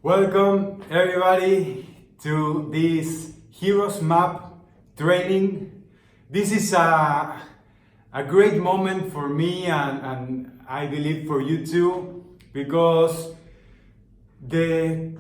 Welcome everybody to this Heroes Map training. This is a great moment for me and I believe for you too, because the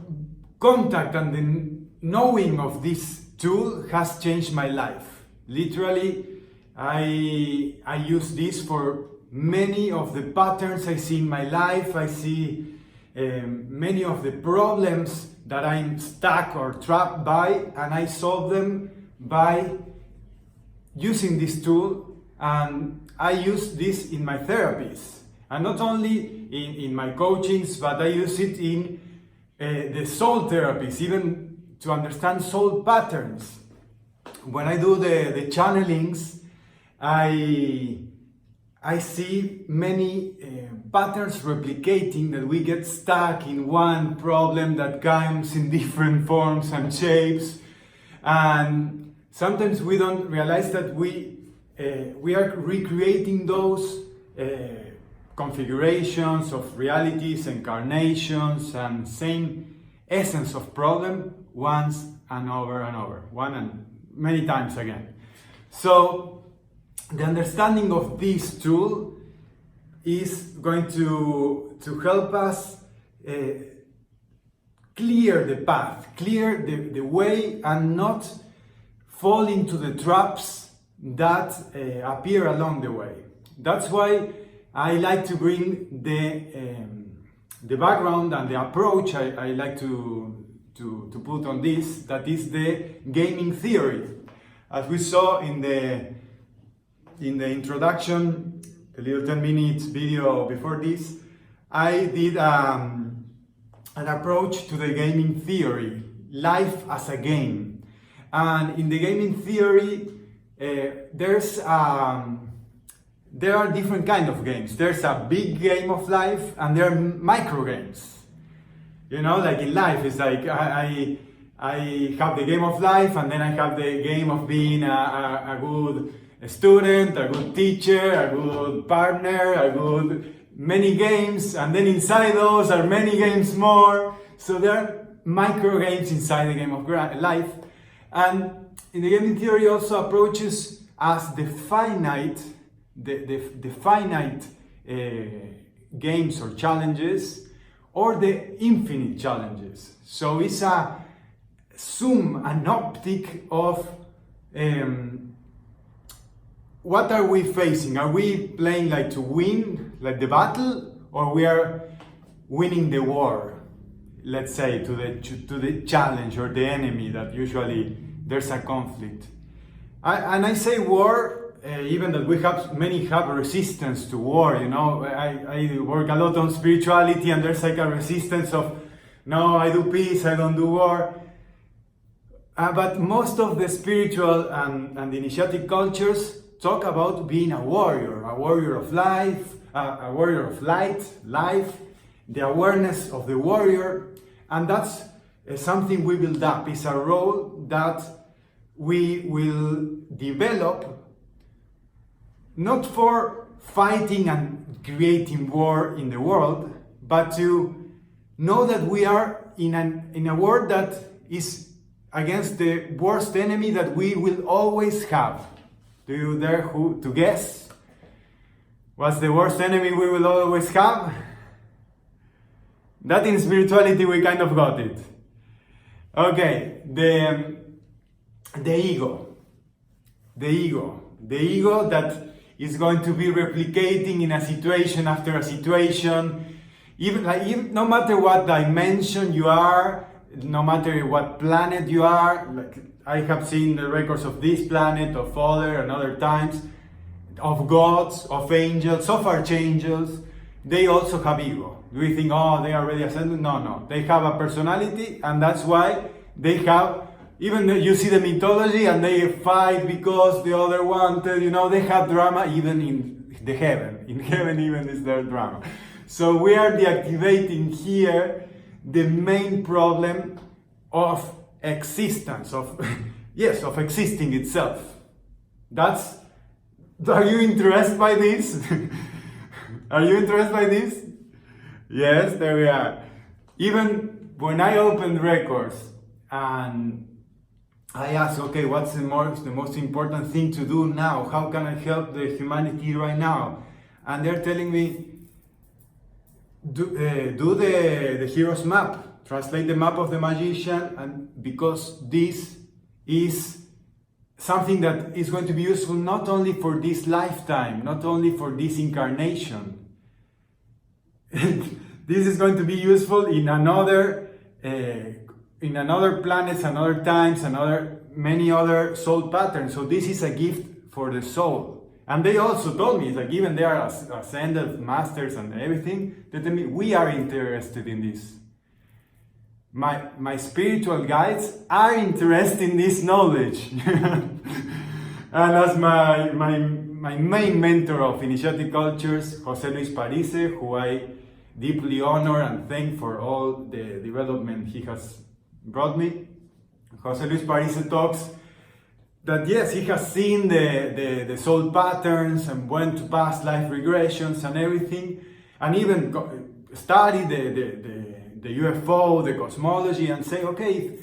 contact and the knowing of this tool has changed my life. Literally, I use this for many of the patterns I see in my life. I see many of the problems that I'm stuck or trapped by, and I solve them by using this tool. And I use this in my therapies, and not only in my coachings, but I use it in the soul therapies, even to understand soul patterns. When I do the channelings, I see many patterns replicating, that we get stuck in one problem that comes in different forms and shapes, and sometimes we don't realize that we are recreating those configurations of realities, incarnations, and same essence of problem once and over, one and many times again. So the understanding of this tool is going to help us clear the path, clear the way, and not fall into the traps that appear along the way. That's why I like to bring the background and the approach I like to put on this, that is the gaming theory. As we saw in the introduction, a little 10-minute video before this, I did an approach to the gaming theory, life as a game. And in the gaming theory, there are different kinds of games. There's a big game of life, and there are micro games. You know, like in life, it's like I have the game of life, and then I have the game of being a good student, a good teacher, a good partner, many games, and then inside those are many games more. So there are micro games inside the game of life. And in the gaming theory also approaches as the finite, the finite games or challenges, or the infinite challenges. So it's a zoom, an optic of what are we facing? Are we playing like to win, like the battle, or we are winning the war? Let's say to the challenge or the enemy, that usually there's a conflict. And I say war, even that many have resistance to war. You know, I work a lot on spirituality, and there's like a resistance of, no, I do peace, I don't do war. But most of the spiritual and the initiatic cultures talk about being a warrior of life, a warrior of life, the awareness of the warrior. And that's something we build up. It's a role that we will develop, not for fighting and creating war in the world, but to know that we are in a world that is against the worst enemy that we will always have. Do you dare to guess? What's the worst enemy we will always have? That in spirituality we kind of got it. Okay, the ego. The ego that is going to be replicating in a situation after a situation. Even no matter what dimension you are, no matter what planet you are, like I have seen the records of this planet, of other and other times, of gods, of angels, of archangels. They also have ego. Do we think, oh, they are already ascended? No. They have a personality, and that's why they have, even you see the mythology, and they fight because the other wanted, you know, they have drama even in the heaven. In heaven even is there drama. So we are deactivating here the main problem of existence, of existing itself. Are you interested by this? Are you interested by this? Yes, there we are. Even when I opened records and I asked, okay, what's the most important thing to do now? How can I help the humanity right now? And they're telling me, do the hero's map, translate the map of the magician, and because this is something that is going to be useful not only for this lifetime, not only for this incarnation. This is going to be useful in another planets, another times, many other soul patterns. So this is a gift for the soul. And they also told me that given they are ascended masters and everything, they tell me we are interested in this. My spiritual guides are interested in this knowledge. And as my main mentor of initiatic cultures, Jose Luis Parise, who I deeply honor and thank for all the development he has brought me. Jose Luis Parise talks that yes, he has seen the soul patterns and went to past life regressions and everything, and even studied the UFO, the cosmology, and say, okay,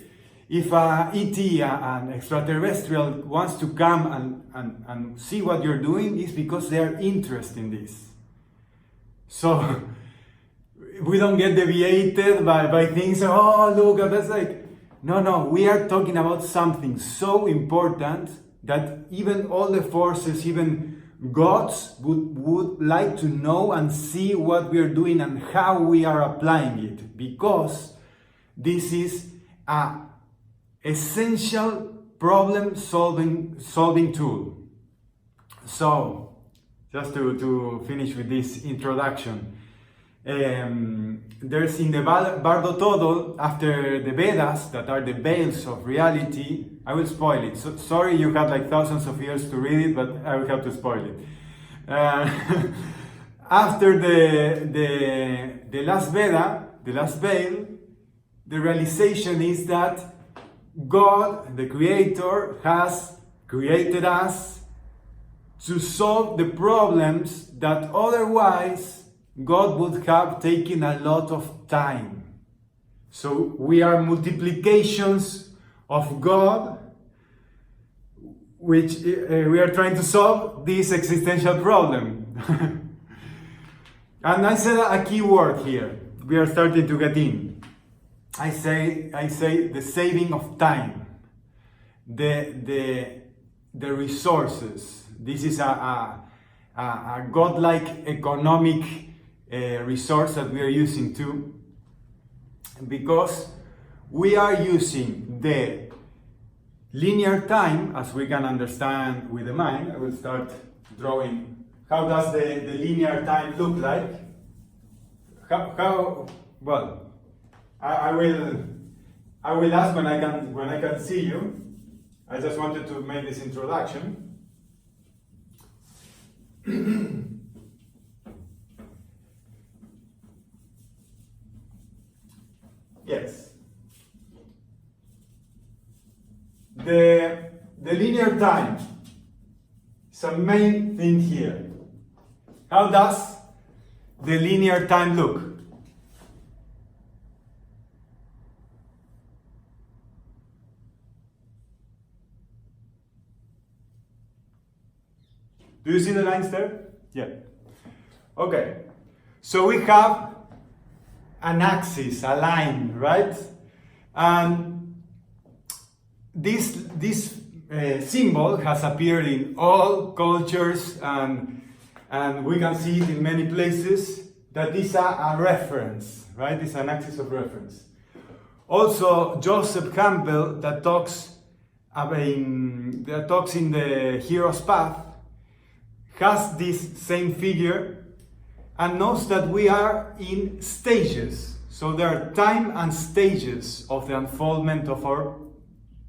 if ET, an extraterrestrial, wants to come and see what you're doing, it's because they're interested in this. So we don't get deviated by things, oh, look, that's like, no, we are talking about something so important that even all the forces, even gods would like to know and see what we are doing and how we are applying it, because this is an essential problem solving tool. So, just to finish with this introduction, there's in the Bardo Todo, after the Vedas, that are the veils of reality. I will spoil it. So, sorry you had like thousands of years to read it, but I will have to spoil it. After the last Veda, the last veil, the realization is that God, the Creator, has created us to solve the problems that otherwise God would have taken a lot of time. So we are multiplications of God, which we are trying to solve this existential problem. And I said a key word here. We are starting to get in. I say the saving of time, the resources. This is a godlike economic resource that we are using too, because we are using the linear time, as we can understand with the mind. I will start drawing. How does the linear time look like? Well, I will ask when I can see you. I just wanted to make this introduction. Yes. The linear time is a main thing here. How does the linear time look? Do you see the lines there? Yeah. Okay. So we have an axis, a line, right? And this symbol has appeared in all cultures, and we can see it in many places, that is a reference, right? It's an axis of reference. Also, Joseph Campbell, that talks in the Hero's Path, has this same figure and knows that we are in stages. So there are time and stages of the unfoldment of our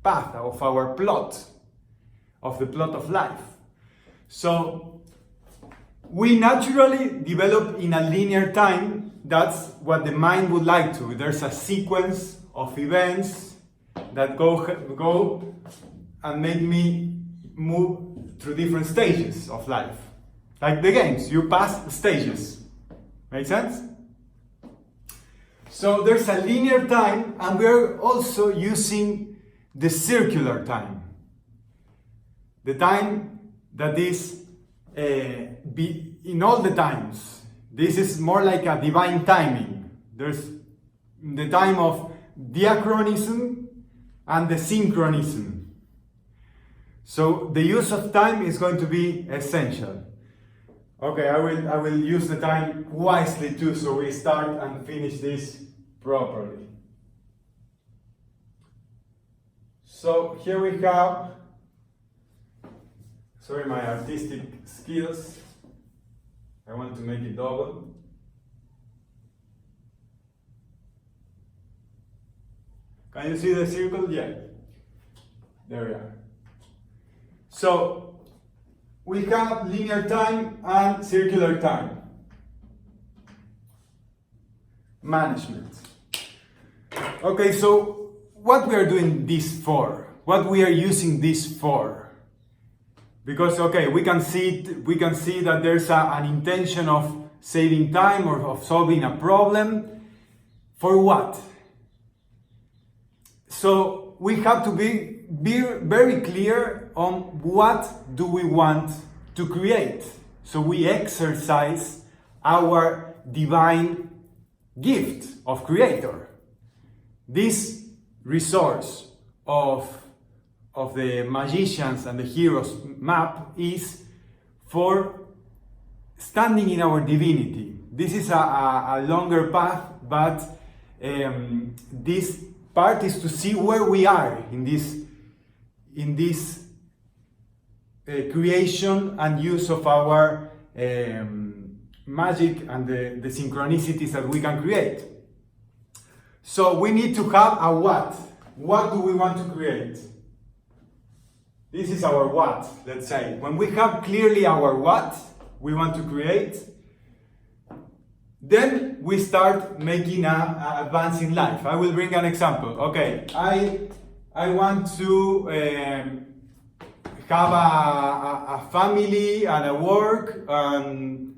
path, of our plot, of the plot of life. So we naturally develop in a linear time. That's what the mind would like to. There's a sequence of events that go and make me move through different stages of life. Like the games, you pass stages. Make sense? So there's a linear time, and we're also using the circular time. The time that is in all the times. This is more like a divine timing. There's the time of diachronism and the synchronism. So the use of time is going to be essential. Okay, I will use the time wisely too, so we start and finish this properly. So here we have, sorry, my artistic skills. I want to make it double. Can you see the circle? Yeah. There we are. So we have linear time and circular time management. Okay, so what we are doing this for? What we are using this for? Because okay, we can see that there's an intention of saving time or of solving a problem. For what? So we have to be very clear on what do we want to create. So we exercise our divine gift of creator. This resource of the magicians and the heroes map is for standing in our divinity. This is a longer path, but this part is to see where we are in this creation and use of our magic and the synchronicities that we can create. So we need to have a what. What do we want to create? This is our what, let's say. When we have clearly our what we want to create, then we start making an advance in life. I will bring an example. Okay, I want to have a family and a work, and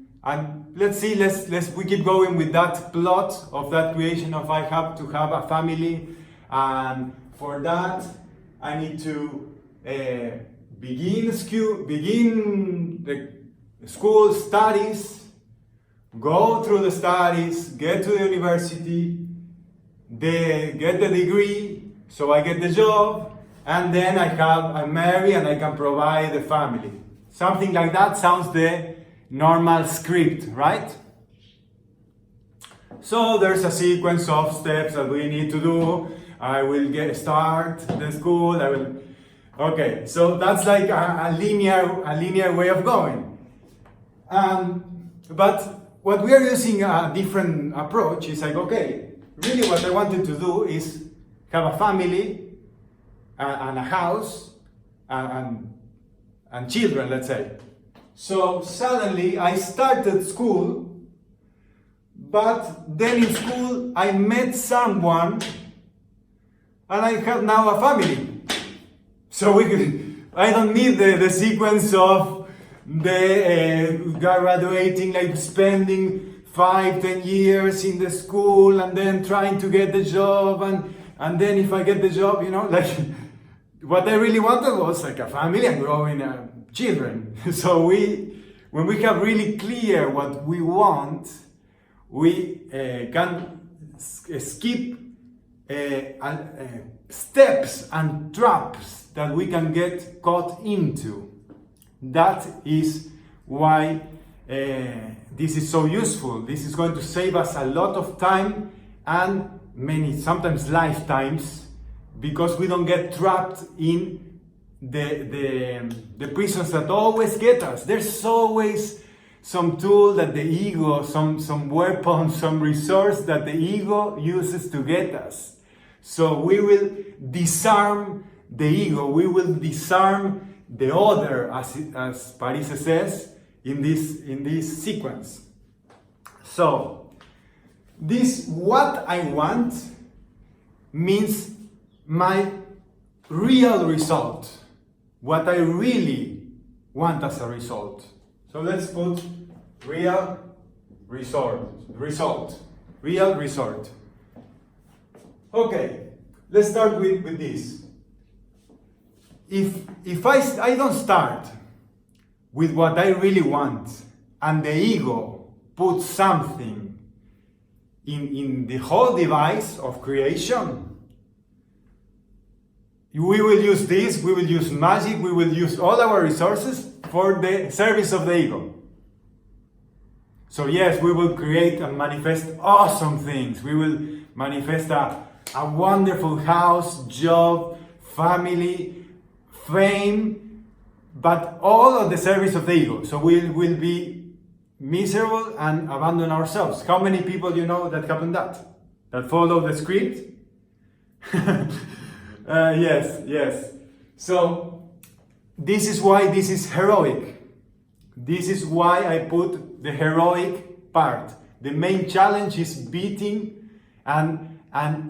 let's see, we keep going with that plot of that creation of I have to have a family, and for that I need to begin the school studies, go through the studies, get to the university, get the degree, so I get the job, and then I marry and I can provide the family. Something like that sounds the normal script, right? So there's a sequence of steps that we need to do. I will start the school, okay, so that's like a linear way of going. But what we are using a different approach is like, okay, really what I wanted to do is have a family and a house and children, let's say. So suddenly I started school, but then in school I met someone and I have now a family. So I don't need the sequence of the graduating, like spending 5-10 years in the school and then trying to get the job, and then if I get the job, like what I really wanted was like a family and growing children. So when we have really clear what we want, we can skip steps and traps that we can get caught into. That is why this is so useful. This is going to save us a lot of time and sometimes lifetimes, because we don't get trapped in the prisons that always get us. There's always some tool that the ego, some weapon, some resource that the ego uses to get us. So we will disarm the ego, we will disarm the other, as Parise says in this sequence. So this what I want means my real result, what I really want as a result. So let's put real result, real result. Okay, let's start with this. If I don't start with what I really want, and the ego puts something in the whole device of creation, we will use this, we will use magic, we will use all our resources for the service of the ego. So yes, we will create and manifest awesome things. We will manifest a wonderful house, job, family, fame, but all of the service of the ego. So we will be miserable and abandon ourselves. How many people you know that happen that follow the script? Yes. So this is why this is heroic. This is why I put the heroic part. The main challenge is beating and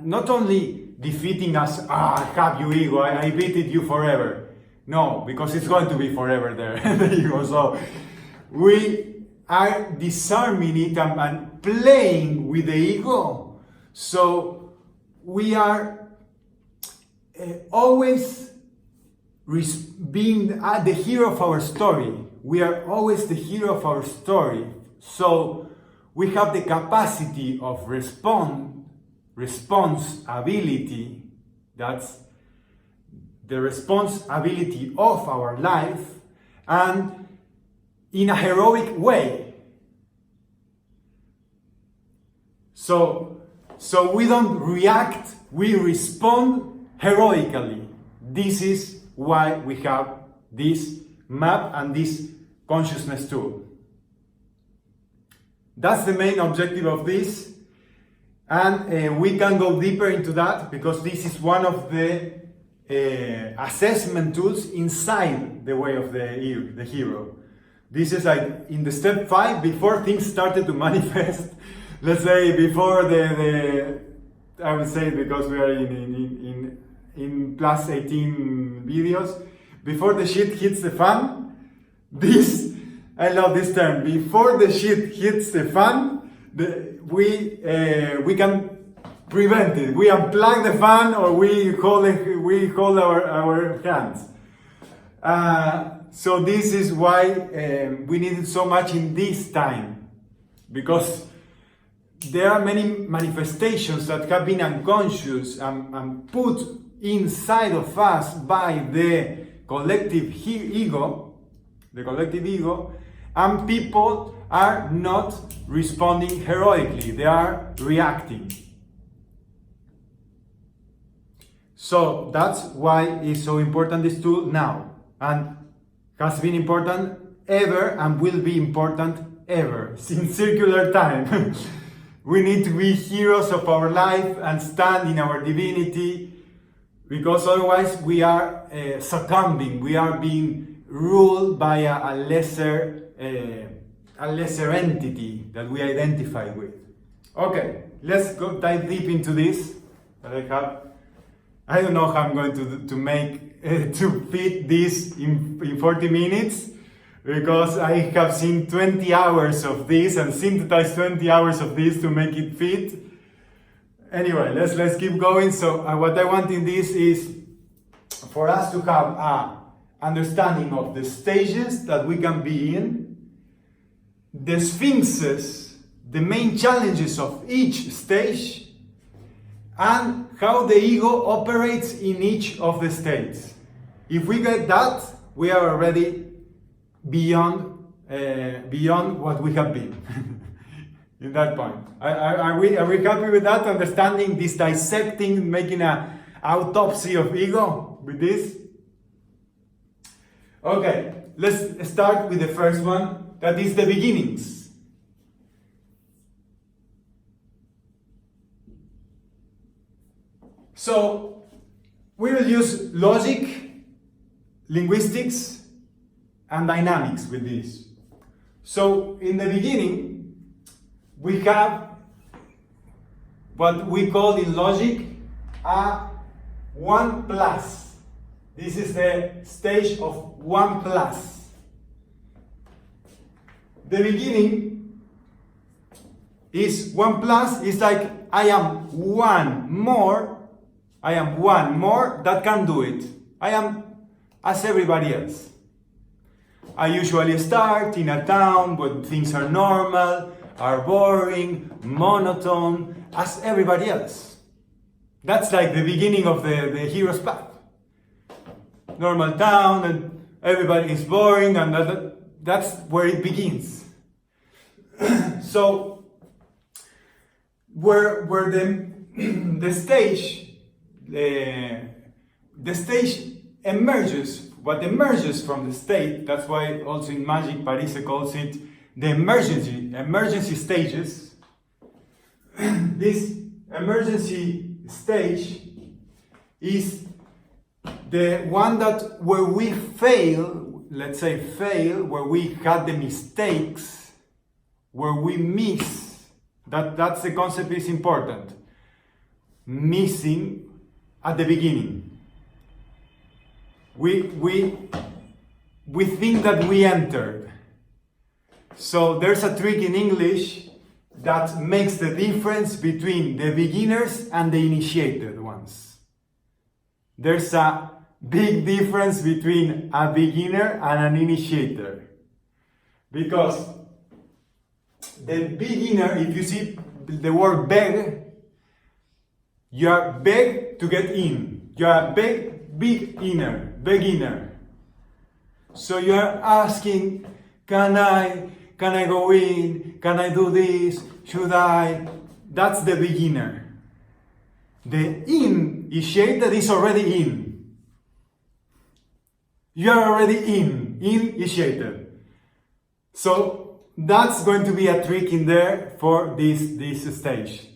not only defeating us, I have you ego, I beated you forever. No, because it's going to be forever there, the ego. So we are disarming it and playing with the ego. So we are always being the hero of our story. We are always the hero of our story. So we have the capacity of responsibility. That's the responsibility of our life, and in a heroic way. So we don't react, we respond heroically. This is why we have this map and this consciousness tool. That's the main objective of this, and we can go deeper into that because this is one of the assessment tools inside the way of the hero. This is like in the step 5, before things started to manifest. Let's say before the I would say, because we are in plus 18 videos, before the shit hits the fan. I love this term. Before the shit hits the fan, we can prevent it. We unplug the fan, or we hold our hands. So this is why we need it so much in this time, because there are many manifestations that have been unconscious and put inside of us by the collective ego, and people are not responding heroically, they are reacting. So that's why it's so important, this tool now, and has been important ever and will be important ever, since circular time. We need to be heroes of our life and stand in our divinity, because otherwise we are succumbing, we are being ruled by a lesser entity that we identify with. Okay, let's go dive deep into this. I don't know how I'm going to make to fit this in 40 minutes, because I have seen 20 hours of this and synthesized 20 hours of this to make it fit. Anyway, let's keep going. So what I want in this is for us to have a understanding of the stages that we can be in, the sphinxes, the main challenges of each stage, and how the ego operates in each of the states. If we get that, we are already beyond what we have been. In that point, are we happy with that? Understanding this, dissecting, making an autopsy of ego with this? Okay, let's start with the first one, that is the beginnings. So we will use logic, linguistics, and dynamics with this. So in the beginning, we have what we call in logic a 1 plus. This is the stage of 1 plus. The beginning is 1 plus, is like I am 1 more I am one more that can do it. I am as everybody else. I usually start in a town where things are normal, are boring, monotone, as everybody else. That's like the beginning of the hero's path. Normal town, and everybody is boring, and that's where it begins. So, where the stage emerges, what emerges from the state, that's why also in magic Parise calls it the emergency stages. This emergency stage is the one that where we fail, let's say fail, where we had the mistakes, where we miss. That's the concept is important. Missing at the beginning. We think that we entered. So there's a trick in English that makes the difference between the beginners and the initiated ones. There's a big difference between a beginner and an initiator. Because the beginner, if you see the word beg, you are beg to get in. You are beginner. So you are asking, can I go in? Can I do this? Should I? That's the beginner. The initiated is already in. You are already initiated. So that's going to be a trick in there for this stage.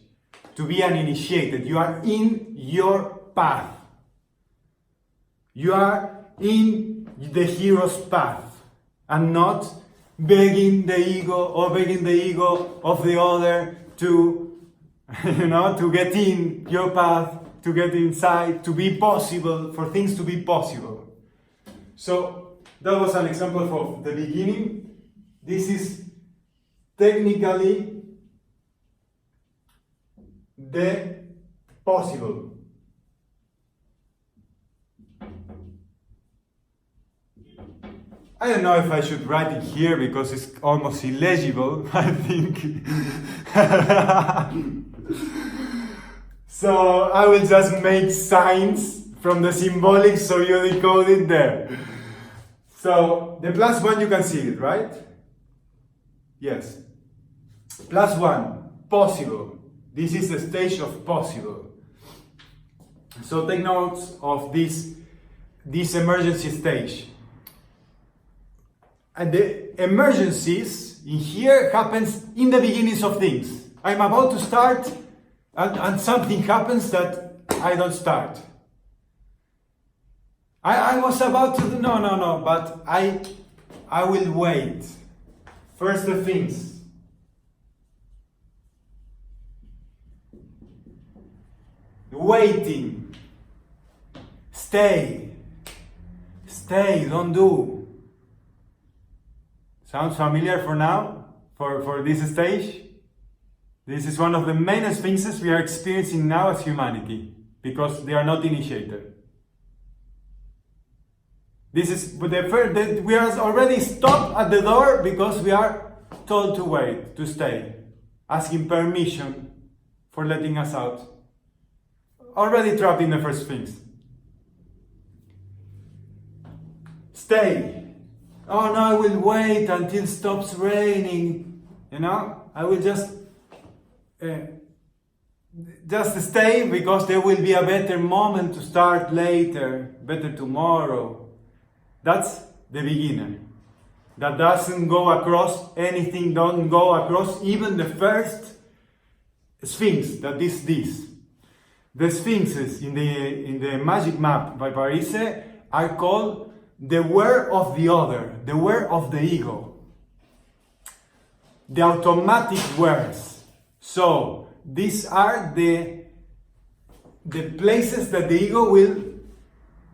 To be an initiated, you are in your path. You are in the hero's path and not begging the ego of the other to, to get in your path, to get inside, to be possible, for things to be possible. So that was an example of the beginning. This is technically the possible. I don't know if I should write it here because it's almost illegible, I think. So I will just make signs from the symbolic so you decode it there. So the +1, you can see it, right? Yes. +1, possible. This is the stage of possible. So take notes of this emergency stage. And the emergencies in here happens in the beginnings of things. I'm about to start and something happens that I don't start. I was about to, no, but I will wait. First the things. Waiting. Stay, don't do. Sounds familiar for now? For this stage? This is one of the main sphinxes we are experiencing now as humanity, because they are not initiated. This is the first, we are already stopped at the door because we are told to wait, to stay, asking permission for letting us out. Already trapped in the first sphinx. Stay. Oh no, I will wait until it stops raining. I will just stay because there will be a better moment to start later, better tomorrow. That's the beginner. That doesn't go across anything, don't go across even the first sphinx, that is this. The sphinxes in the magic map by Parise are called the where of the other, the where of the ego. The automatic wheres. So these are the places that the ego will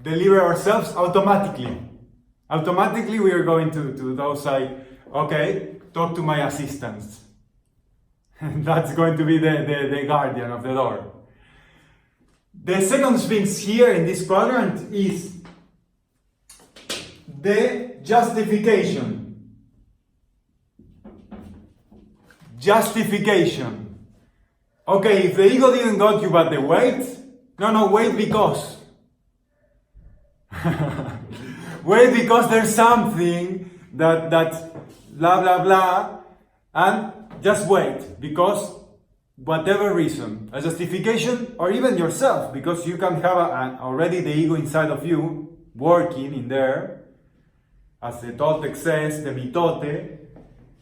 deliver ourselves automatically. Automatically we are going to those like, okay, talk to my assistants. That's going to be the guardian of the door. The second sphinx here in this quadrant is the justification. Justification. Okay, if the ego didn't got you but the wait, no, wait because. Wait because there's something that blah blah blah, and just wait because whatever reason, a justification, or even yourself, because you can have already the ego inside of you working in there, as the Toltec says, the mitote,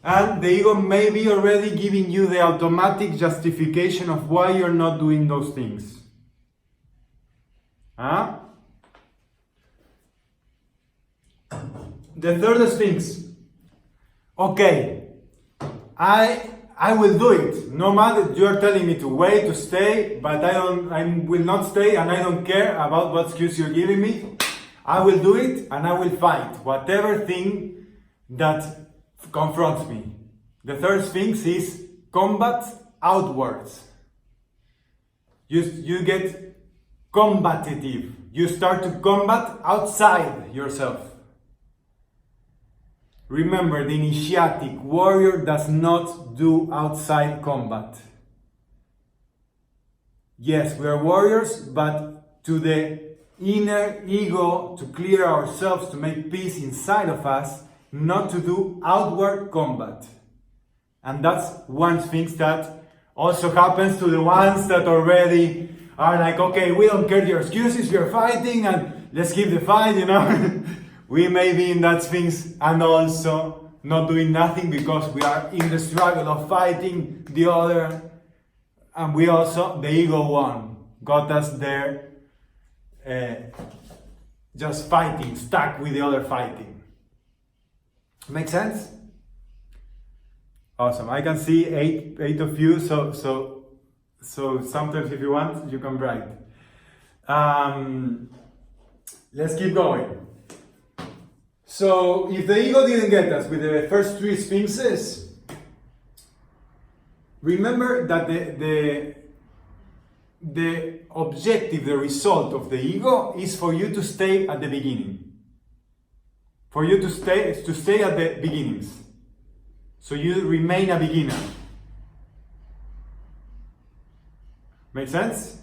and the ego may be already giving you the automatic justification of why you're not doing those things. Huh? The third sphinx. Okay, I will do it. No matter you are telling me to wait, to stay, but I will not stay, and I don't care about what excuse you're giving me. I will do it, and I will fight whatever thing that confronts me. The third sphinx is combat outwards. You get combative. You start to combat outside yourself. Remember, the initiatic warrior does not do outside combat. Yes, we are warriors, but to the inner ego, to clear ourselves, to make peace inside of us, not to do outward combat. And that's one sphinx that also happens to the ones that already are like, okay, we don't care your excuses, we are fighting, and let's keep the fight, you know. We may be in that sphinx and also not doing nothing because we are in the struggle of fighting the other, and we also, the ego won, got us there, just fighting, stuck with the other fighting. Make sense? Awesome. I can see eight of you, so sometimes if you want, you can write. Let's keep going. So, if the ego didn't get us with the first three sphinxes, remember that the objective, the result of the ego is for you to stay at the beginning. For you to stay at the beginnings. So you remain a beginner. Make sense?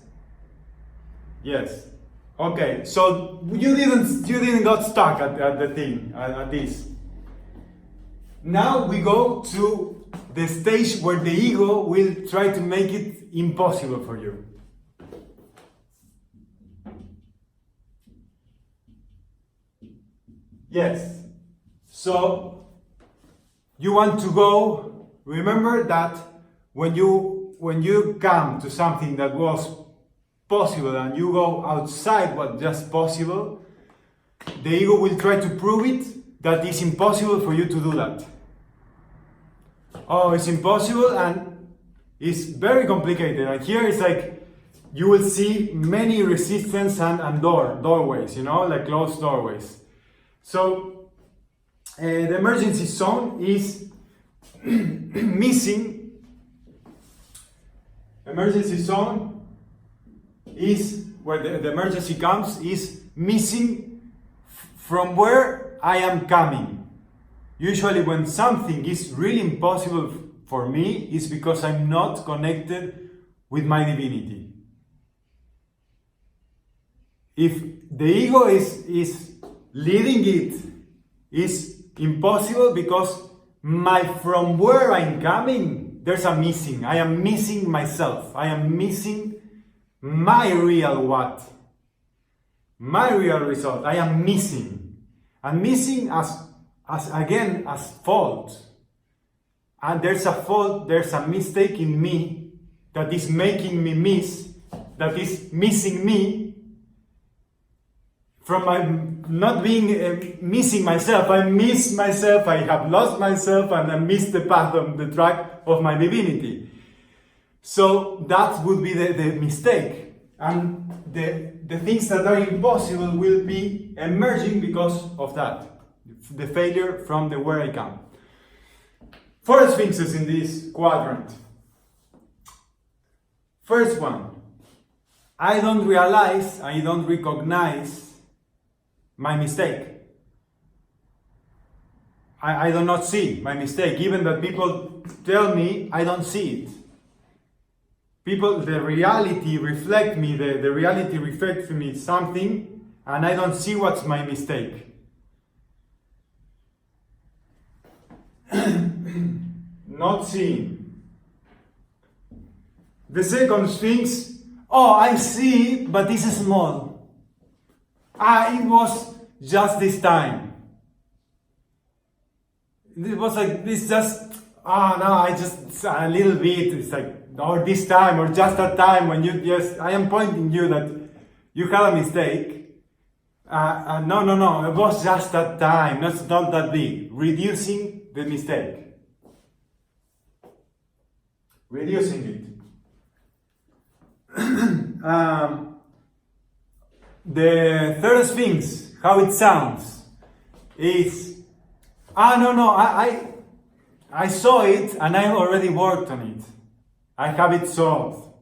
Yes. Okay, so you didn't got stuck at the thing, at this. Now we go to the stage where the ego will try to make it impossible for you. Yes. So you want to go, remember that when you come to something that was possible and you go outside what's just possible, the ego will try to prove it that it's impossible for you to do that. Oh, it's impossible, and it's very complicated. And here it's like you will see many resistance and doorways, you know, like closed doorways. So the emergency zone is missing. Emergency zone is where the emergency comes, is missing from where I am coming. Usually when something is really impossible for me, it's because I'm not connected with my divinity. If the ego is leading it, is impossible because from where I'm coming, there's a missing. I am missing myself. I am missing my real what? My real result. I am missing. And missing as fault. And there's a fault, there's a mistake in me that is making me miss, that is missing me from my not being missing myself. I miss myself, I have lost myself, and I miss the path of the track of my divinity. So that would be the mistake. And the things that are impossible will be emerging because of that. The failure from the where I come. 4 sphinxes in this quadrant. First one, I don't realize, I don't recognize my mistake. I do not see my mistake. Even that people tell me, I don't see it. People, the reality reflects me, the reality reflects me something, and I don't see what's my mistake. Not seeing. The second sphinx, oh, I see, but this is small. It was just this time. It was like this just, no, I just, a little bit, it's like, or this time, or just that time when you just, I am pointing you that you had a mistake. No, it was just that time, that's not that big. Reducing the mistake. Reducing it. The third sphinx, how it sounds, is, no, I saw it and I already worked on it. I have it solved.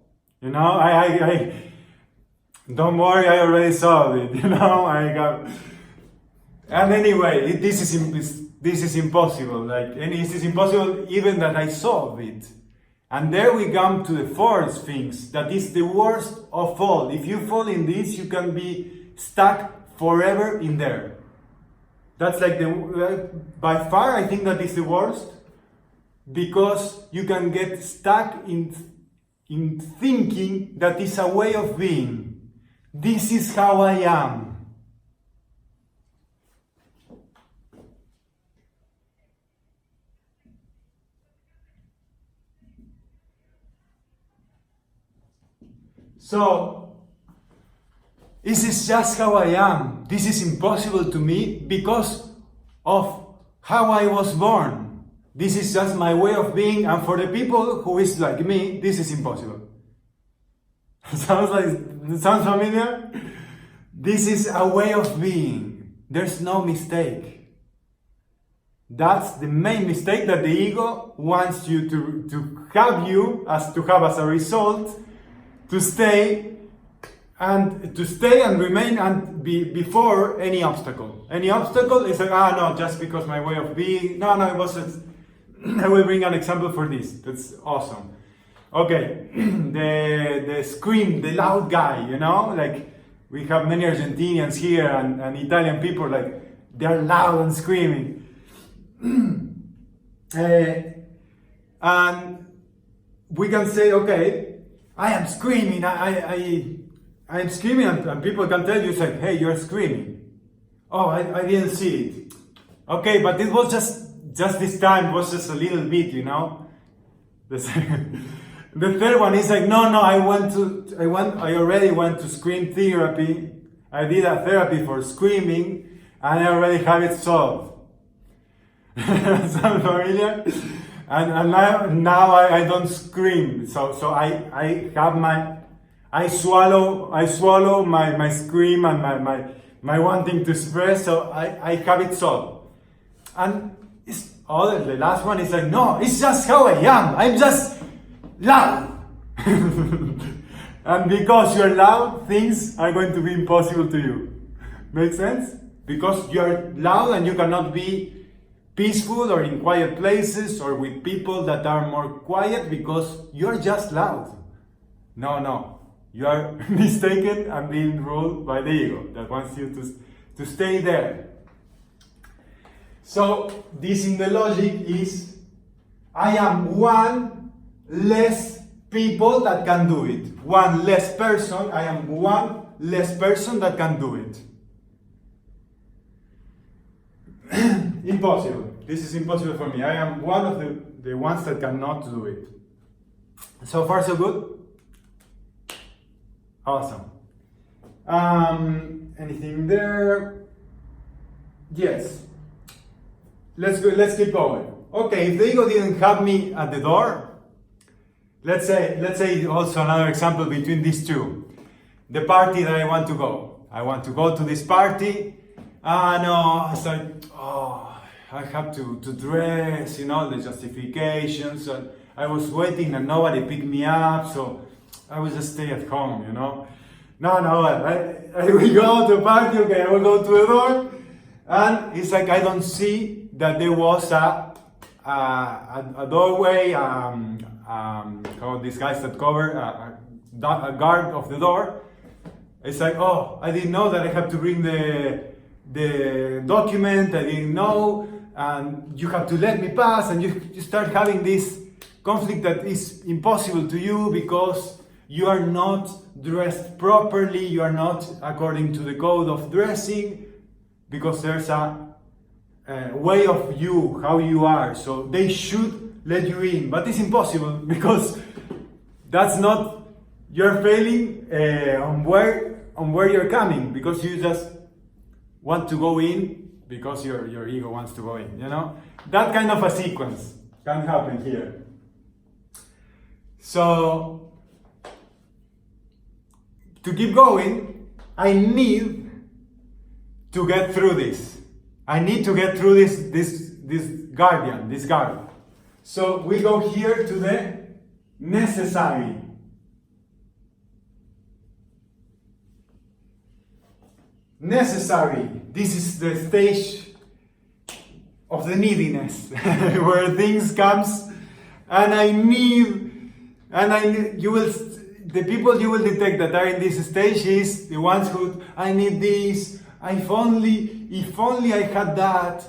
You know, I don't worry, I already solved it. You know, I got. And anyway, this is impossible. Like, and this is impossible even that I solved it. And there we come to the fourth sphinx, that is the worst of all. If you fall in this, you can be stuck forever in there. That's like by far, I think that is the worst, because you can get stuck in thinking that is a way of being. This is how I am. So, this is just how I am. This is impossible to me because of how I was born. This is just my way of being, and for the people who is like me, this is impossible. Sounds familiar? This is a way of being. There's no mistake. That's the main mistake that the ego wants you to have as a result, to stay and remain and be before any obstacle. Any obstacle is like, no, just because my way of being. No, it wasn't. I will bring an example for this. That's awesome. Okay, the scream, the loud guy, you know, like we have many Argentinians here and Italian people, like they're loud and screaming. And we can say, okay, I am screaming, I am screaming, and people can tell you, it's like, hey, you're screaming. Oh, I didn't see it. Okay, but it was just this time, was just a little bit, you know. The third one is like, no, I already went to scream therapy. I did a therapy for screaming, and I already have it solved. Sound familiar? And now I don't scream. So I have I swallow my scream and my wanting to express, so I have it solved. And the last one is like, no, it's just how I am. I'm just loud. And because you're loud, things are going to be impossible to you. Make sense? Because you're loud and you cannot be peaceful or in quiet places or with people that are more quiet because you're just loud. No. You are mistaken and being ruled by the ego that wants you to stay there. So this in the logic is, I am one less people that can do it. One less person, I am one less person that can do it. Impossible. This is impossible for me. I am one of the ones that cannot do it. So far so good? Awesome. Anything there? Yes. Let's keep going. Okay, if the ego didn't have me at the door, let's say also another example between these two. The party that I want to go. I want to go to this party. No, it's like, I have to dress, you know, the justifications. And I was waiting and nobody picked me up, so I will just stay at home, you know. we go to party, okay, I will go to the door, and it's like I don't see that there was a doorway, how these guys that cover, a guard of the door. It's like, oh, I didn't know that I have to bring the document, I didn't know, and you have to let me pass, and you start having this conflict that is impossible to you because you are not dressed properly, you are not according to the code of dressing, because there's a way of you, how you are, so they should let you in, but it's impossible because that's not, you're failing on where you're coming, because you just want to go in because your ego wants to go in, you know? That kind of a sequence can happen here. So, to keep going, I need to get through this. I need to get through this guard. So we go here to the necessary. Necessary. This is the stage of the neediness, where things comes, and the people you will detect that are in this stage is the ones who, I need this, if only I had that,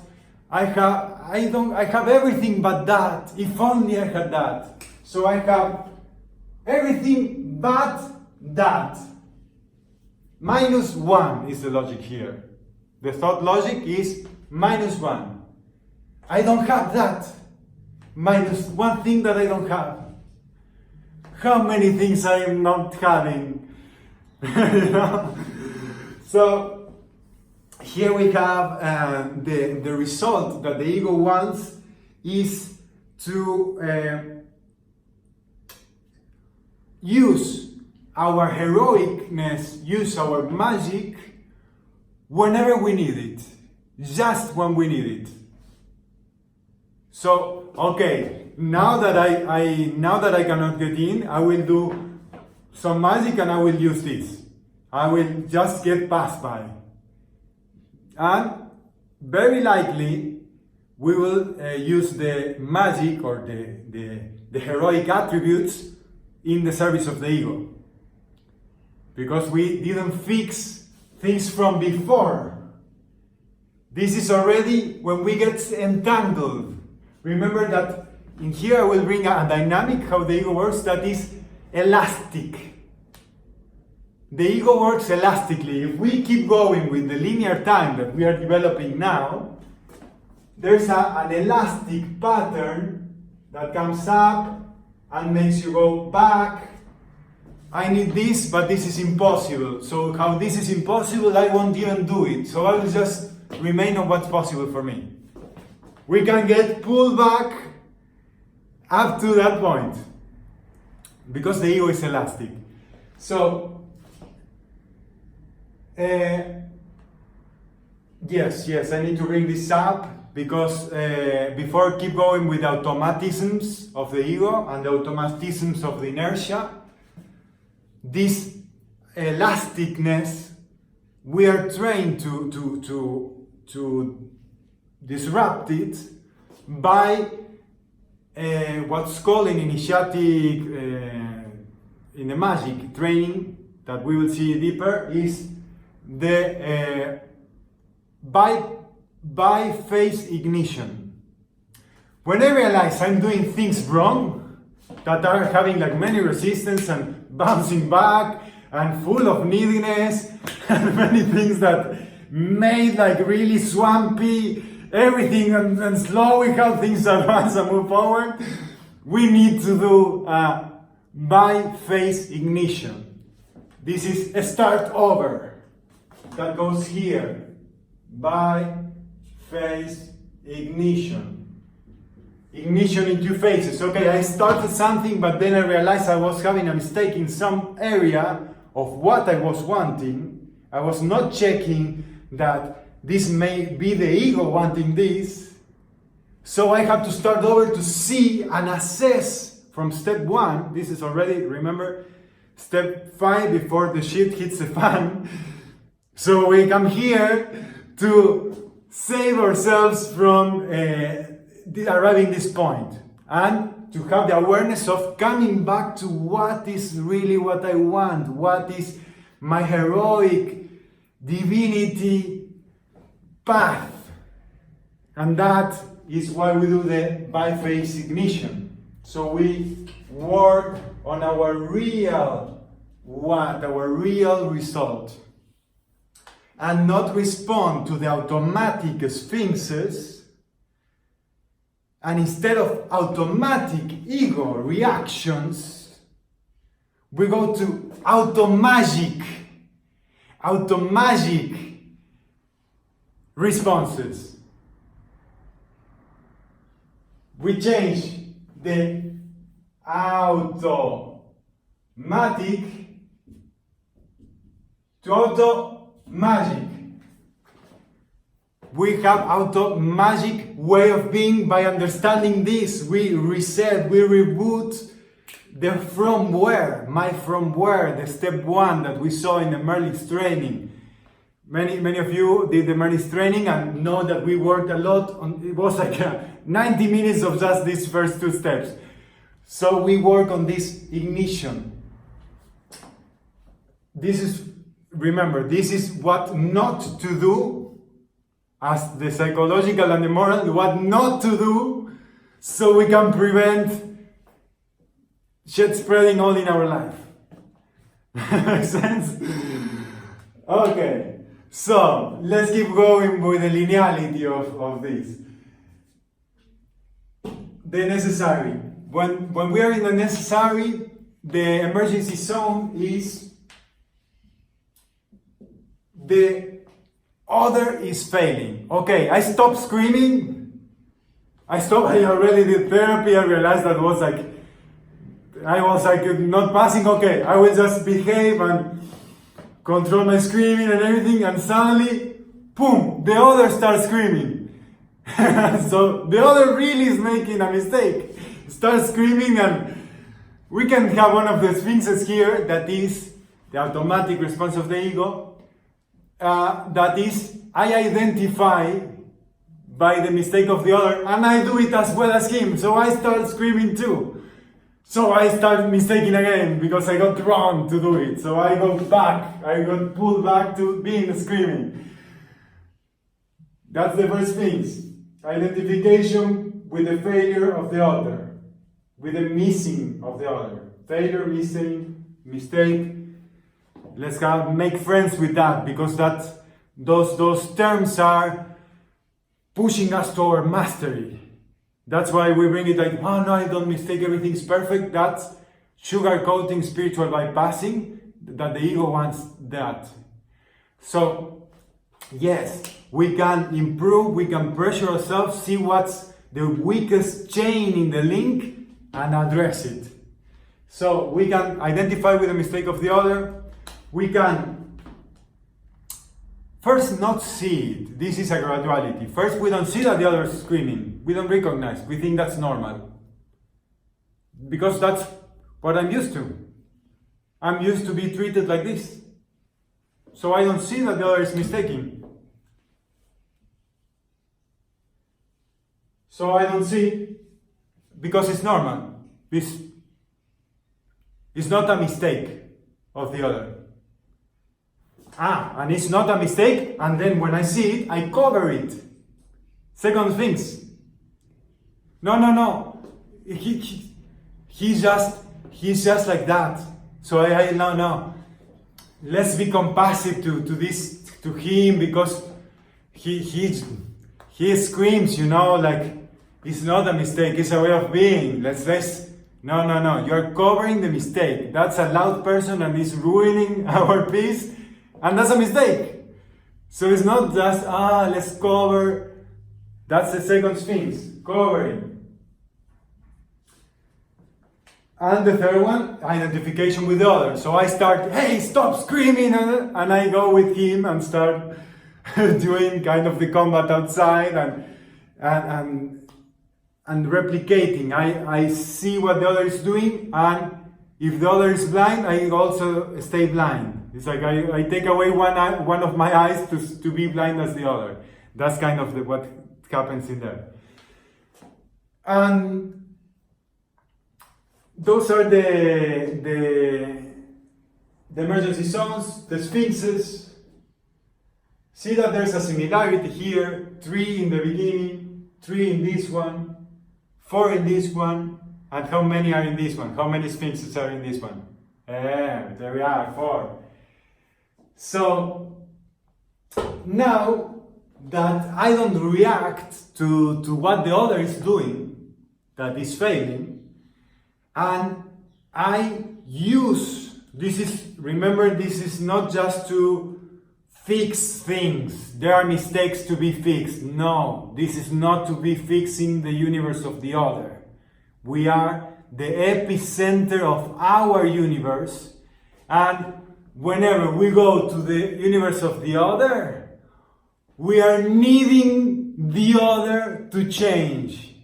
I have everything but that, if only I had that. So I have everything but that. -1 is the logic here. The thought logic is -1. I don't have that. Minus one thing that I don't have. How many things I am not having? You know? So here we have the result that the ego wants is to use our heroicness, use our magic whenever we need it, just when we need it. So, okay, now that I cannot get in, I will do some magic and I will use this. I will just get passed by. And very likely we will use the magic or the heroic attributes in the service of the ego. Because we didn't fix things from before. This is already when we get entangled. Remember that in here I will bring a dynamic, how the ego works, that is elastic. The ego works elastically. If we keep going with the linear time that we are developing now, there's an elastic pattern that comes up and makes you go back. I need this, but this is impossible. So how this is impossible, I won't even do it. So I will just remain on what's possible for me. We can get pulled back up to that point because the ego is elastic. So, yes, I need to bring this up because before I keep going with the automatisms of the ego and the automatisms of the inertia, this elasticness, we are trained to disrupt it by what's called in initiatic, in the magic training that we will see deeper, is the by-phase ignition. When I realize I'm doing things wrong, that are having like many resistance and bouncing back and full of neediness and many things that made like really swampy, everything and slowing how things advance and move forward, we need to do a by-phase ignition. This is a start over that goes here. By-phase ignition. Ignition in two phases. Okay, I started something, but then I realized I was having a mistake in some area of what I was wanting. I was not checking that this may be the ego wanting this. So I have to start over to see and assess from step one. This is already, remember, step 5 before the shit hits the fan. So we come here to save ourselves from arriving this point and to have the awareness of coming back to what is really what I want, what is my heroic divinity path. And that is why we do the biphase ignition. So we work on our real what, our real result, and not respond to the automatic sphinxes, and instead of automatic ego reactions, we go to automagic responses. We change the automatic to auto-magic. We have auto-magic way of being by understanding this. We reset, we reboot the from where, the step 1 that we saw in the Merlin's training. Many of you did the Merlin's training and know that we worked a lot on, it was like 90 minutes of just these first 2 steps. So we work on this ignition. Remember, this is what not to do, as the psychological and the moral, what not to do, so we can prevent shit spreading all in our life. Makes sense? Okay, so let's keep going with the lineality of this. The necessary. When we are in the necessary, the emergency zone is the other is failing. Okay, I stopped screaming. I already did therapy. I realized that I was not passing. Okay, I will just behave and control my screaming and everything, and suddenly, boom, the other starts screaming. So the other really is making a mistake. Starts screaming, and we can have one of the sphinxes here that is the automatic response of the ego. That is, I identify by the mistake of the other, and I do it as well as him, so I start screaming too. So I start mistaking again because I got drawn to do it. So I got pulled back to being screaming. That's the first thing. Identification with the failure of the other, with the missing of the other. Failure, missing, mistake. Let's make friends with that, because those terms are pushing us to our mastery. That's why we bring it like, oh no, I don't mistake, everything's perfect. That's sugarcoating spiritual bypassing, that the ego wants that. So, yes, we can improve, we can pressure ourselves, see what's the weakest chain in the link and address it. So, we can identify with the mistake of the other. We can first not see it. This is a graduality. First, we don't see that the other is screaming. We don't recognize. We think that's normal. Because that's what I'm used to. I'm used to be treated like this. So I don't see that the other is mistaking. So I don't see, because it's normal. It's not a mistake of the other. And it's not a mistake, and then when I see it, I cover it. Second things. No. He's just like that. So no. Let's be compassionate to him, because he screams, like it's not a mistake, it's a way of being. No. You're covering the mistake. That's a loud person and is ruining our peace. And that's a mistake. So it's not just, let's cover. That's the second sphinx, covering. And the third one, identification with the other. So I start, hey, stop screaming, and I go with him and start doing kind of the combat outside and replicating. I see what the other is doing, and if the other is blind, I also stay blind. It's like I take away one of my eyes to be blind as the other. That's kind of what happens in there. And those are the emergency zones, the sphinxes. See that there's a similarity here. 3 in the beginning, 3 in this one, 4 in this one, and how many are in this one? How many sphinxes are in this one? There we are, 4. So now that I don't react to what the other is doing, that is failing, and I use, remember, this is not just to fix things. There are mistakes to be fixed. No, this is not to be fixing the universe of the other. We are the epicenter of our universe, and whenever we go to the universe of the other, we are needing the other to change.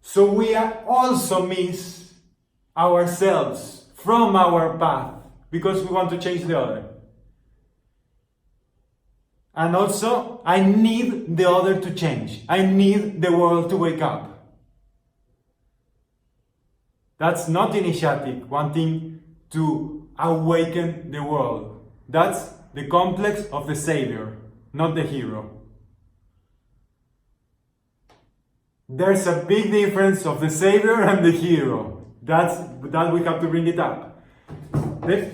So we also miss ourselves from our path because we want to change the other. And also, I need the other to change. I need the world to wake up. That's not initiatic, wanting to awaken the world. That's the complex of the savior, not the hero. There's a big difference of the savior and the hero. That we have to bring it up. The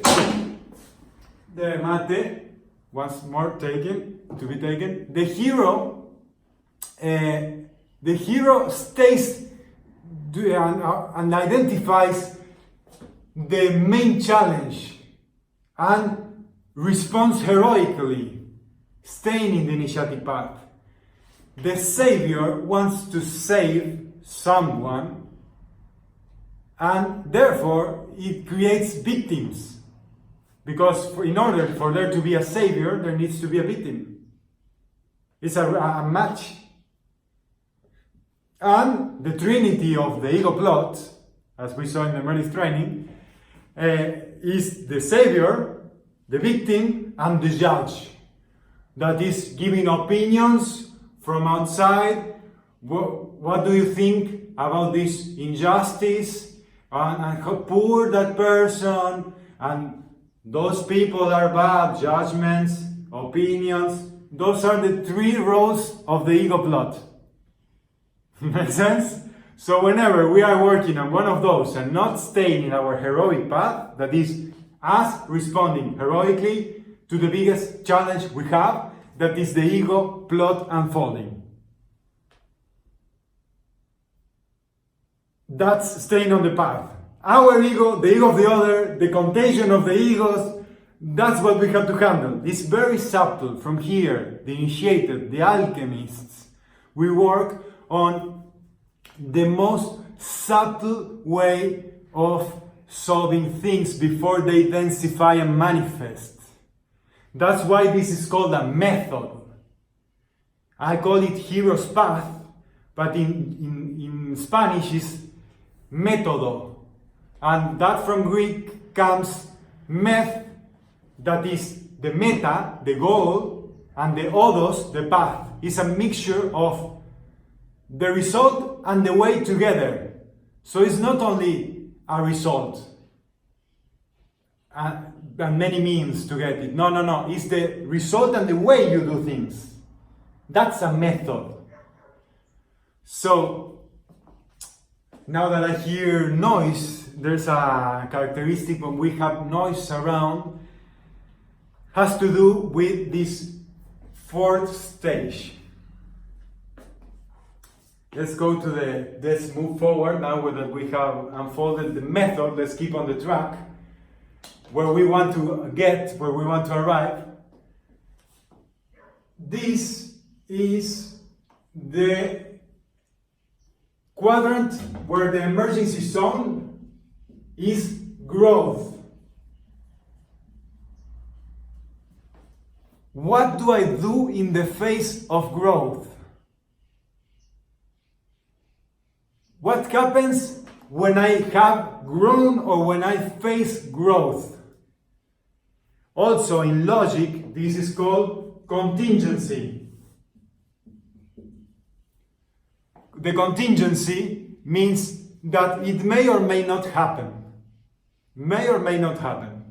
mate, once more to be taken. The hero stays and identifies the main challenge and responds heroically, staying in the initiative path. The savior wants to save someone, and therefore it creates victims. Because in order for there to be a savior, there needs to be a victim. It's a match. And the trinity of the ego plot, as we saw in the Merlis training, is the savior, the victim, and the judge. That is giving opinions from outside. What do you think about this injustice? And how poor that person, and those people are bad, judgments, opinions. Those are the 3 roles of the ego plot. Make sense? So whenever we are working on one of those and not staying in our heroic path, that is us responding heroically to the biggest challenge we have, that is the ego plot unfolding. That's staying on the path. Our ego, the ego of the other, the contagion of the egos, that's what we have to handle. It's very subtle. From here, the initiated, the alchemists, we work on the most subtle way of solving things before they densify and manifest. That's why this is called a method. I call it hero's path, but in Spanish is método. And that from Greek comes meth, that is the meta, the goal, and the odos, the path. It's a mixture of the result and the way together. So it's not only a result and many means to get it. No. It's the result and the way you do things. That's a method. So now that I hear noise, there's a characteristic when we have noise around, has to do with this 4th stage. Let's move forward now that we have unfolded the method. Let's keep on the track where we want to get, where we want to arrive. This is the quadrant where the emergency zone is growth. What do I do in the face of growth? What happens when I have grown or when I face growth. Also in logic, this is called contingency. The contingency means that it may or may not happen. May or may not happen.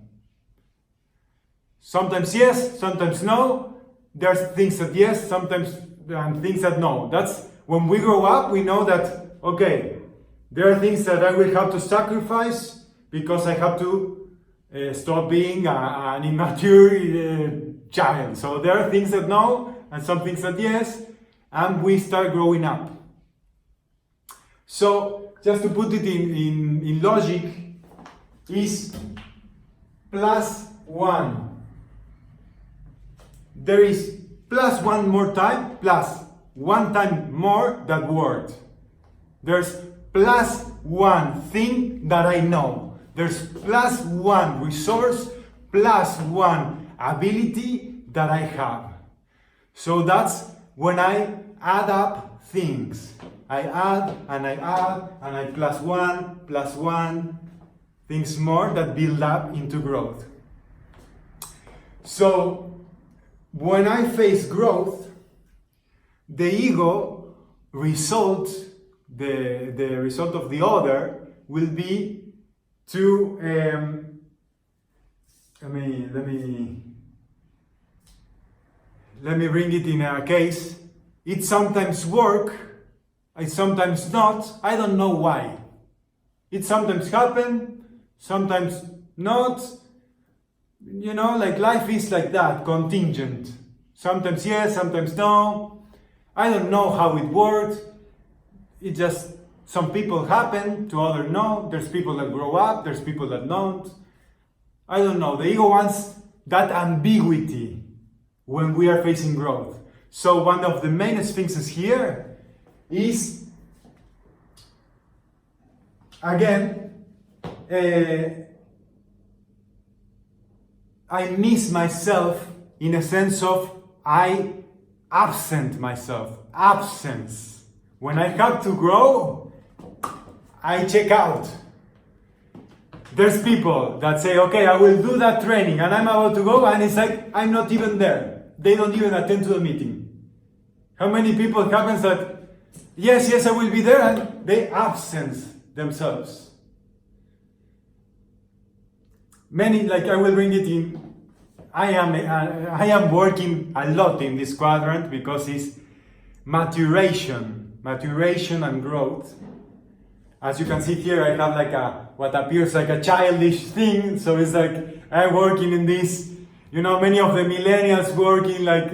Sometimes yes, sometimes no. There's things that yes, sometimes and things that no. That's when we grow up, we know that, okay, there are things that I will have to sacrifice because I have to stop being an immature child. So there are things that no, and some things that yes, and we start growing up. So just to put it in logic, is +1. There is +1 more time, plus 1 time more that word. There's +1 thing that I know. There's +1 resource, +1 ability that I have. So that's when I add up things. I add and I +1, things more that build up into growth. So when I face growth, the ego result, the result of the other will be to let me bring it in a case. It sometimes work, it sometimes not. I don't know why. It sometimes happen, sometimes not. You know, like life is like that, contingent. Sometimes yes, sometimes no. I don't know how it works. It just, some people happen, to others no. There's people that grow up, there's people that don't. I don't know. The ego wants that ambiguity when we are facing growth. So one of the main sphinxes here is, again, I miss myself in a sense of I absent myself. Absence. When I have to grow, I check out. There's people that say, okay, I will do that training and I'm about to go, and it's like, I'm not even there. They don't even attend to the meeting. How many people happens that, yes, I will be there, and they absent themselves. Many, like I will bring it in, I am working a lot in this quadrant because it's maturation and growth. As you can see here, I have like what appears like a childish thing. So it's like I'm working in this, you know, many of the millennials working like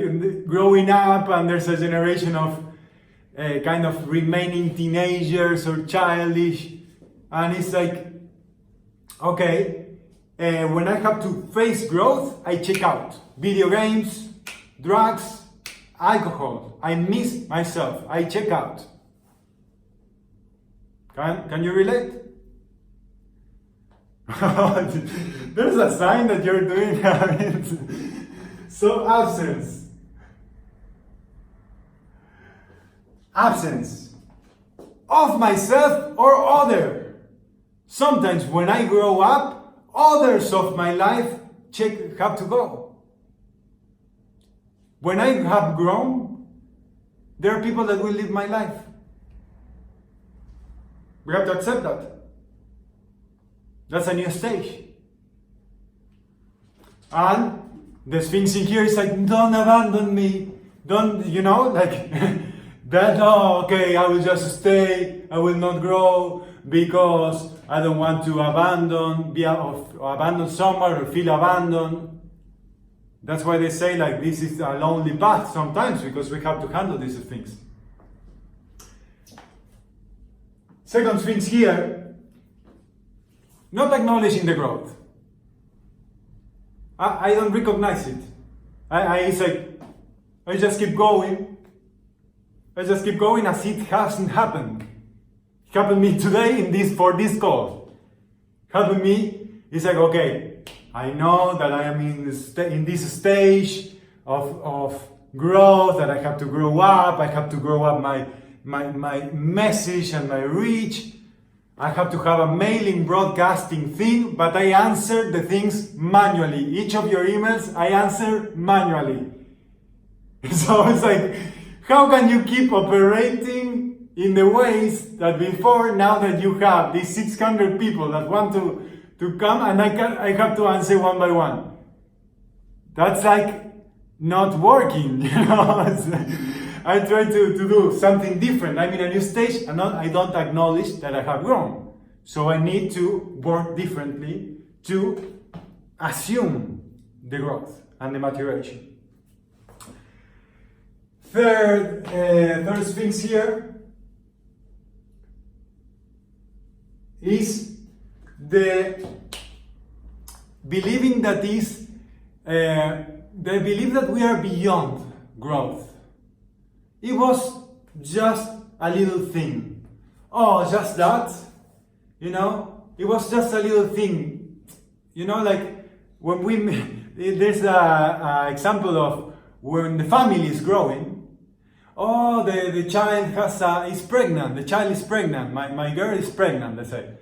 growing up, and there's a generation of kind of remaining teenagers or childish. And it's like, okay, when I have to face growth, I check out. Video games, drugs, alcohol. I miss myself. I check out. Can you relate? There's a sign that you're doing it. So absence. Absence of myself or other. Sometimes when I grow up, others of my life have to go. When I have grown, there are people that will live my life. We have to accept that. That's a new stage. And the Sphinx in here is like, don't abandon me. Don't, you know, like, that, oh, okay, I will just stay. I will not grow because I don't want to abandon somewhere or feel abandoned. That's why they say like this is a lonely path sometimes, because we have to handle these things. Second Sphinx here, not acknowledging the growth. I don't recognize it. It's like, I just keep going. I just keep going as it hasn't happened. It happened to me today for this call. It happened to me, it's like, okay, I know that I am in this stage of growth, that I have to grow up. I have to grow up my message and my reach. I have to have a mailing broadcasting thing, but I answer the things manually. Each of your emails I answer manually. So it's like, how can you keep operating in the ways that before, now that you have these 600 people that want to come and I have to answer one by one? That's like not working, you know. I try to do something different. I'm in a new stage and I don't acknowledge that I have grown. So I need to work differently to assume the growth and the maturation. Third sphinx here is the believing that the belief that we are beyond growth. It was just a little thing. Oh, just that? You know? It was just a little thing. You know, like when there's a example of when the family is growing. Oh, the child is pregnant. The child is pregnant. My girl is pregnant, let's say.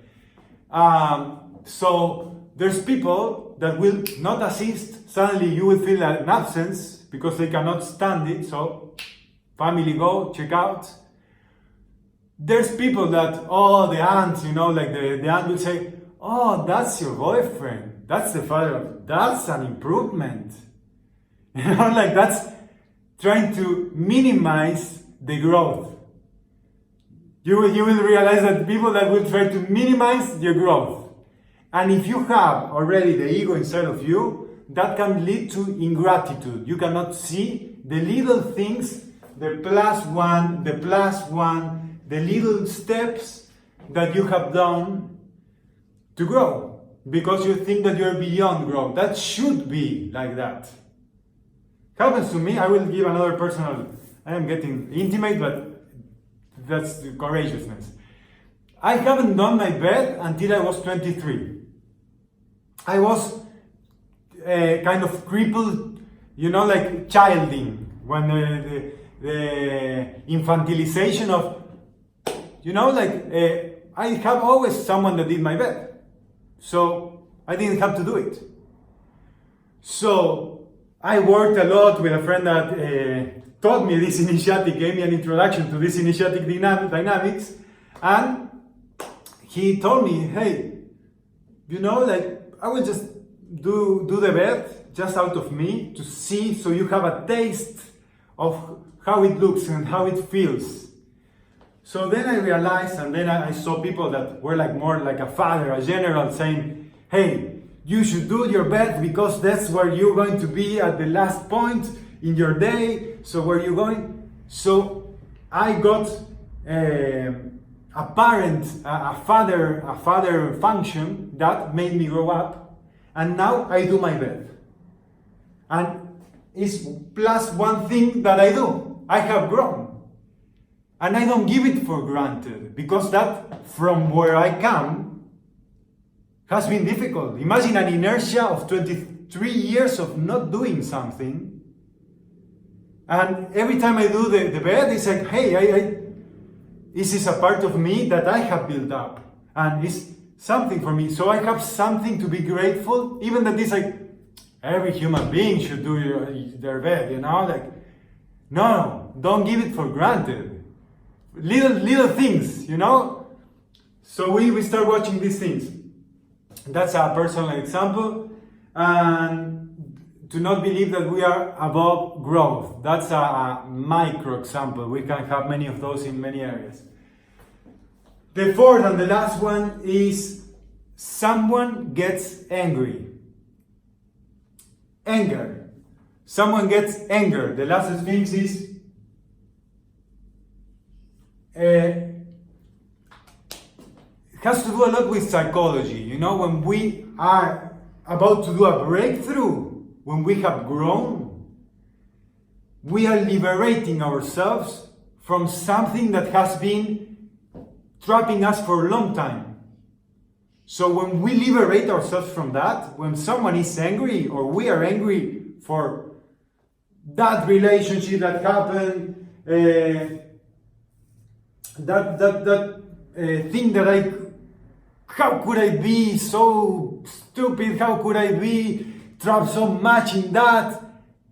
So there's people that will not assist. Suddenly you will feel an absence because they cannot stand it. So family go, check out. There's people that, oh, the aunt, you know, like the aunt will say, oh, that's your boyfriend. That's the father. That's an improvement. You know, like that's trying to minimize the growth. You will realize that people that will try to minimize your growth. And if you have already the ego inside of you, that can lead to ingratitude. You cannot see the little things, the +1, the little steps that you have done to grow. Because you think that you're beyond growth. That should be like that. Happens to me. I will give another personal, I am getting intimate, but that's the courageousness. I haven't done my bed until I was 23. I was kind of crippled, you know, like childing. When the infantilization of, you know, like I have always someone that did my bed. So I didn't have to do it. So I worked a lot with a friend that taught me this initiatic, gave me an introduction to this initiatic dynamics. And he told me, hey, you know, like I will just do the bed just out of me to see, so you have a taste of how it looks and how it feels. So then I realized, and then I saw people that were like more like a father, a general, saying, hey, you should do your bed because that's where you're going to be at the last point in your day. So where you're going. So I got a father function that made me grow up, and now I do my bed. And it's +1 thing that I do. I have grown. And I don't give it for granted, because that, from where I come, has been difficult. Imagine an inertia of 23 years of not doing something. And every time I do the bed, it's like, hey, this is a part of me that I have built up. And it's something for me. So I have something to be grateful, even that it's like, every human being should do their bed, you know? Like, no, don't give it for granted. Little things, you know? So we start watching these things. That's a personal example. And to not believe that we are above growth. That's a micro example. We can have many of those in many areas. The fourth and the last one is someone gets angry. Anger. Someone gets anger. The last sphinx is has to do a lot with psychology. You know, when we are about to do a breakthrough, when we have grown, we are liberating ourselves from something that has been trapping us for a long time. So when we liberate ourselves from that, when someone is angry or we are angry for that relationship that happened, that thing that how could I be so stupid? How could I be trapped so much in that?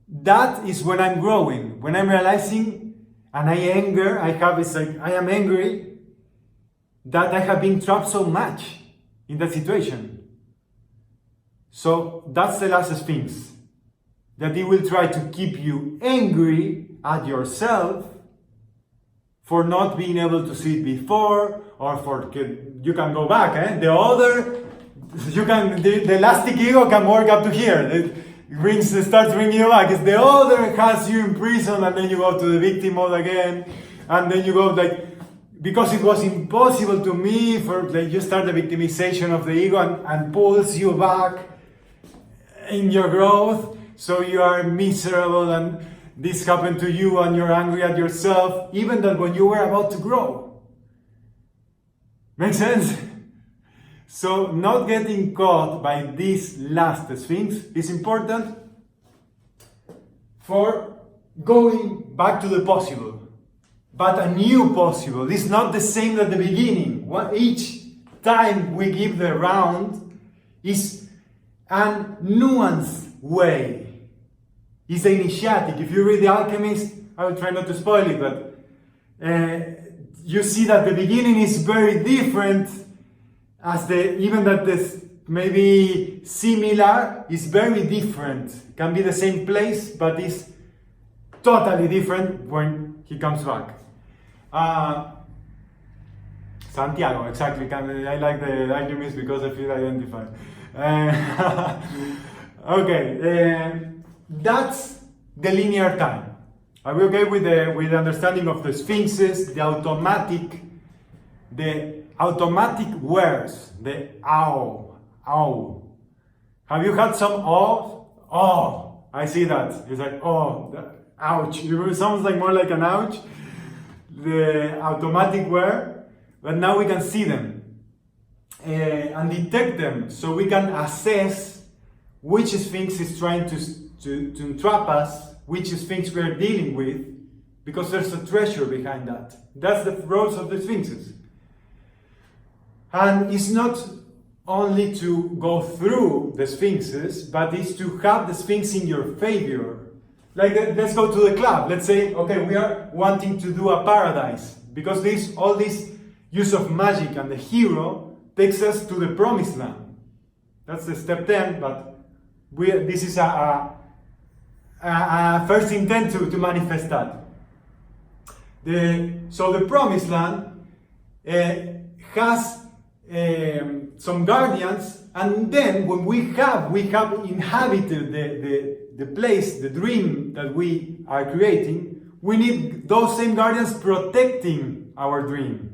That is when I'm growing, when I'm realizing, and I am angry that I have been trapped so much in that situation. So that's the last sphinx, that it will try to keep you angry at yourself for not being able to see it before, or for you can go back. The elastic ego can work up to here. It starts bringing you back. It's the other has you in prison, and then you go to the victim mode again, and then you go like, because it was impossible to me, you start the victimization of the ego and pulls you back in your growth, so you are miserable and this happened to you and you're angry at yourself, even that when you were about to grow. Make sense? So not getting caught by this last sphinx is important for going back to the possible. But a new possible. It's not the same at the beginning. Each time we give the round is a nuanced way. It's the initiatic. If you read The Alchemist, I will try not to spoil it, but you see that the beginning is very different, even that this maybe similar is very different. It can be the same place, but it's totally different when he comes back. Santiago, exactly. I like The Alchemist because I feel identified. Okay. That's the linear time. Are we okay with the understanding of the sphinxes, the automatic words, the ow. Have you had some oh? Oh, I see that. It's like, oh, ouch. It sounds like more like an ouch. The automatic word, but now we can see them and detect them, so we can assess which sphinx is trying to entrap us, which sphinx we are dealing with, because there's a treasure behind that. That's the roles of the sphinxes. And it's not only to go through the sphinxes, but it's to have the sphinx in your favor. Like, let's go to the club. Let's say, okay, we are wanting to do a paradise, because all this use of magic and the hero takes us to the promised land. That's the step 10, but this is a first intent to manifest that. So the promised land has some guardians, and then when we have inhabited the place, the dream that we are creating, we need those same guardians protecting our dream.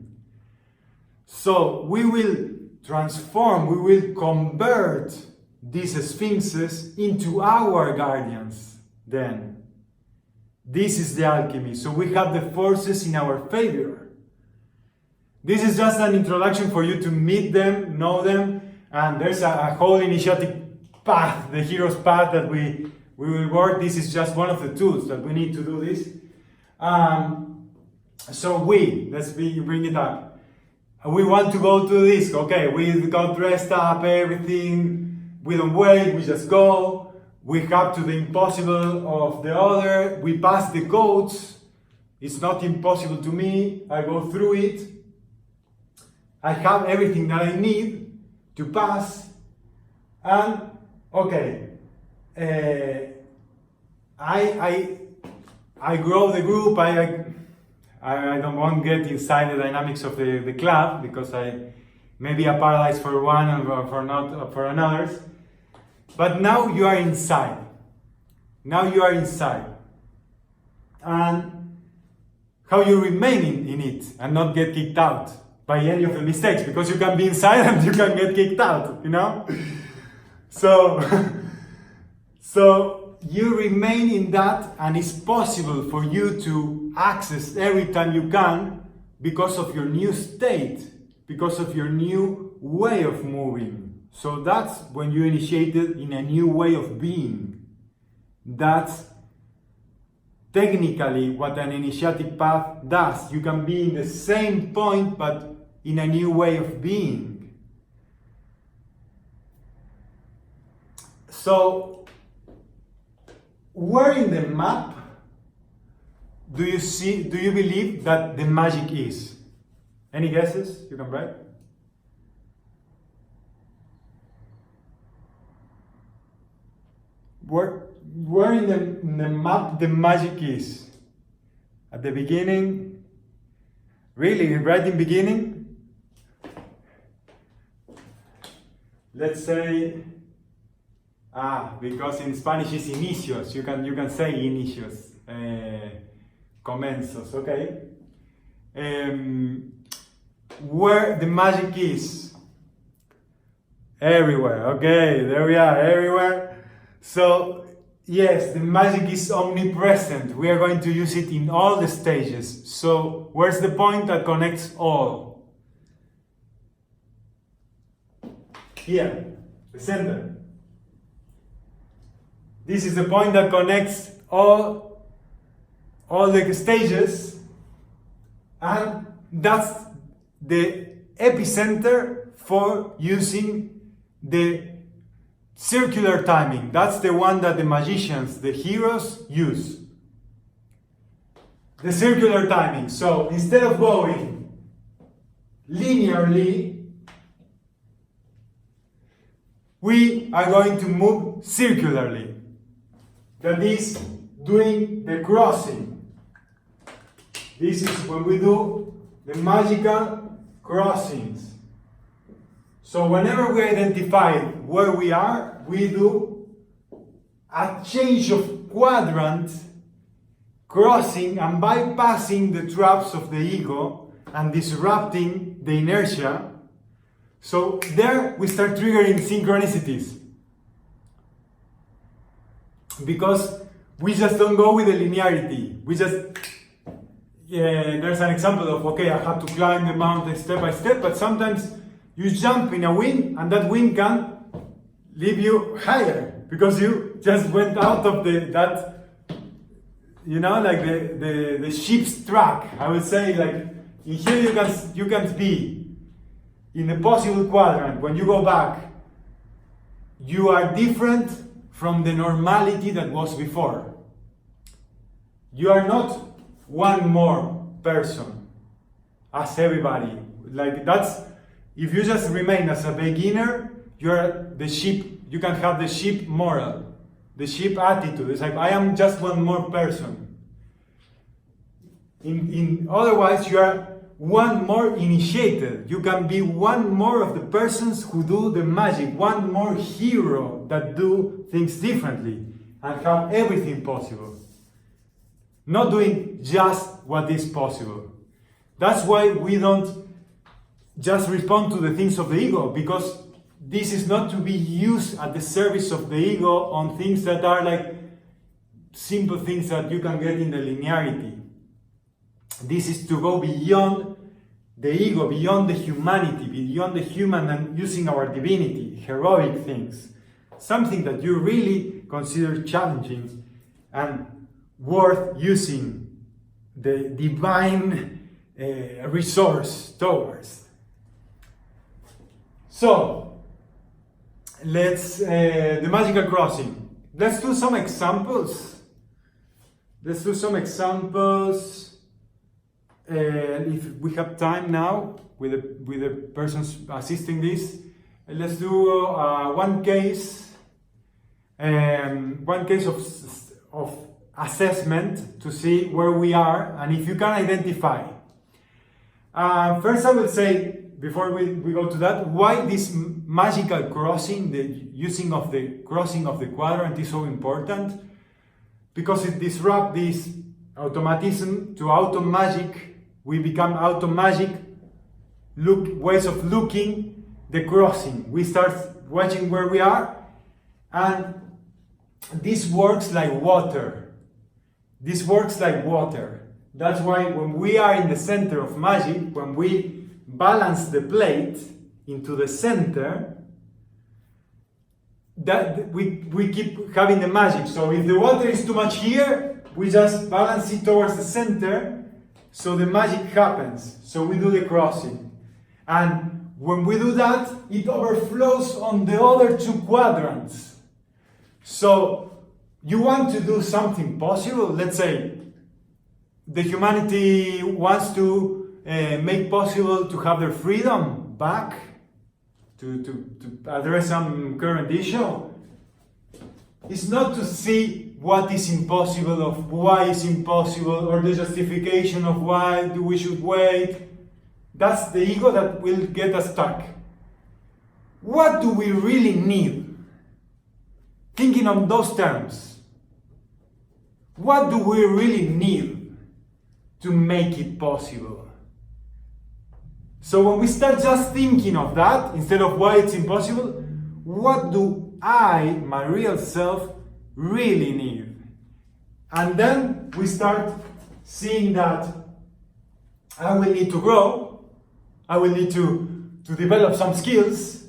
So we will transform, we will convert these sphinxes into our guardians. Then this is the alchemy. So we have the forces in our favor. This is just an introduction for you to meet them, know them, and there's a whole initiatic path, the hero's path that we will work. This is just one of the tools that we need to do this. So let's bring it up. We want to go to this. Okay, we got dressed up, everything. We don't wait, we just go. We have to the impossible of the other. We pass the codes. It's not impossible to me. I go through it. I have everything that I need to pass. And okay, I grow the group. I don't want to get inside the dynamics of the club, because I may be a paradise for one and for another. But now you are inside. And how you remain in it and not get kicked out by any of the mistakes, because you can be inside and you can get kicked out, So you remain in that, and it's possible for you to access every time you can, because of your new state, because of your new way of moving. So that's when you initiated in a new way of being. That's technically what an initiatic path does. You can be in the same point, but in a new way of being. So, where in the map do you believe that the magic is? Any guesses you can write? Where in the map the magic is? At the beginning? Really, right in beginning? Let's say, because in Spanish it's inicios, you can say inicios, comenzos, okay? Where the magic is? Everywhere, okay, there we are, everywhere. So, yes, the magic is omnipresent. We are going to use it in all the stages. So, where's the point that connects all? Here, the center. This is the point that connects all the stages, and that's the epicenter for using the circular timing. That's the one that the magicians, the heroes, use. The circular timing. So instead of going linearly, we are going to move circularly. That is doing the crossing. This is when we do the magical crossings. So whenever we identify where we are, we do a change of quadrant, crossing and bypassing the traps of the ego and disrupting the inertia. So there we start triggering synchronicities. Because we just don't go with the linearity. We just, there's an example of, okay, I have to climb the mountain step by step, but sometimes you jump in a wind, and that wind can leave you higher because you just went out of that like the ship's track. I would say, like, in here you can be in the possible quadrant. When you go back, you are different from the normality that was before. You are not one more person as everybody. Like, that's, if you just remain as a beginner, you're the sheep. You can have the sheep moral, the sheep attitude. It's like, I am just one more person. Otherwise, you are one more initiated. You can be one more of the persons who do the magic, one more hero that do things differently and have everything possible. Not doing just what is possible. That's why we don't just respond to the things of the ego, because this is not to be used at the service of the ego on things that are like simple things that you can get in the linearity. This is to go beyond the ego, beyond the humanity, beyond the human, and using our divinity, heroic things. Something that you really consider challenging and worth using the divine resource towards. So, let's, the magical crossing. Let's do some examples. If we have time now, with the persons assisting this, let's do one case of assessment to see where we are and if you can identify. First, I will say, before we go to that, why this magical crossing, the using of the crossing of the quadrant is so important. Because it disrupts this automatism to auto-magic. We become auto-magic ways of looking the crossing. We start watching where we are, and this works like water. That's why when we are in the center of magic, when we balance the plate into the center, that we keep having the magic. So if the water is too much here, we just balance it towards the center, so the magic happens. So we do the crossing. And when we do that, it overflows on the other two quadrants. So you want to do something possible. Let's say the humanity wants to make possible to have their freedom back, to address some current issue. It's not to see what is impossible, of why it's impossible, or the justification of why we should wait. That's the ego that will get us stuck. What do we really need? Thinking on those terms. What do we really need to make it possible? So when we start just thinking of that, instead of why it's impossible, what do I, my real self, really need? And then we start seeing that I will need to grow, I will need to develop some skills,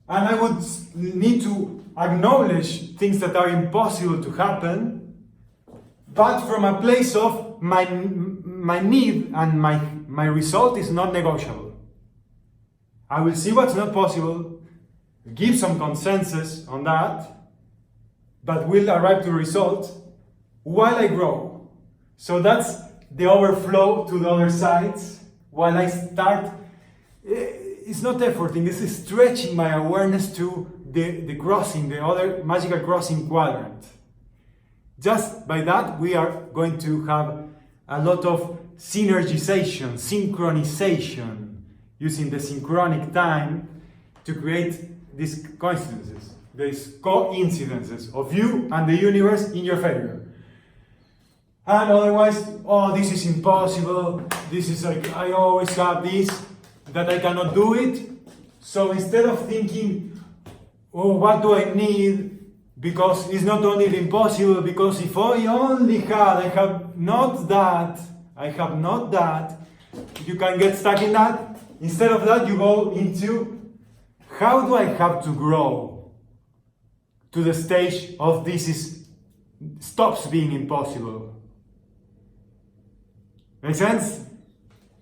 and I would need to acknowledge things that are impossible to happen, but from a place of my need and my result is not negotiable. I will see what's not possible, give some consensus on that, but will arrive to a result while I grow. So that's the overflow to the other sides. While I start, it's not efforting, it's stretching my awareness to the crossing, the other magical crossing quadrant. Just by that, we are going to have a lot of synergization, synchronization, using the synchronic time to create these coincidences, these coincidences of you and the universe in your favor. And otherwise, oh, this is impossible, this is like, I always have this, that I cannot do it. So instead of thinking, oh, what do I need? Because it's not only impossible, because if I only had, I have not that, you can get stuck in that. Instead of that, you go into, how do I have to grow to the stage of this stops being impossible? Make sense?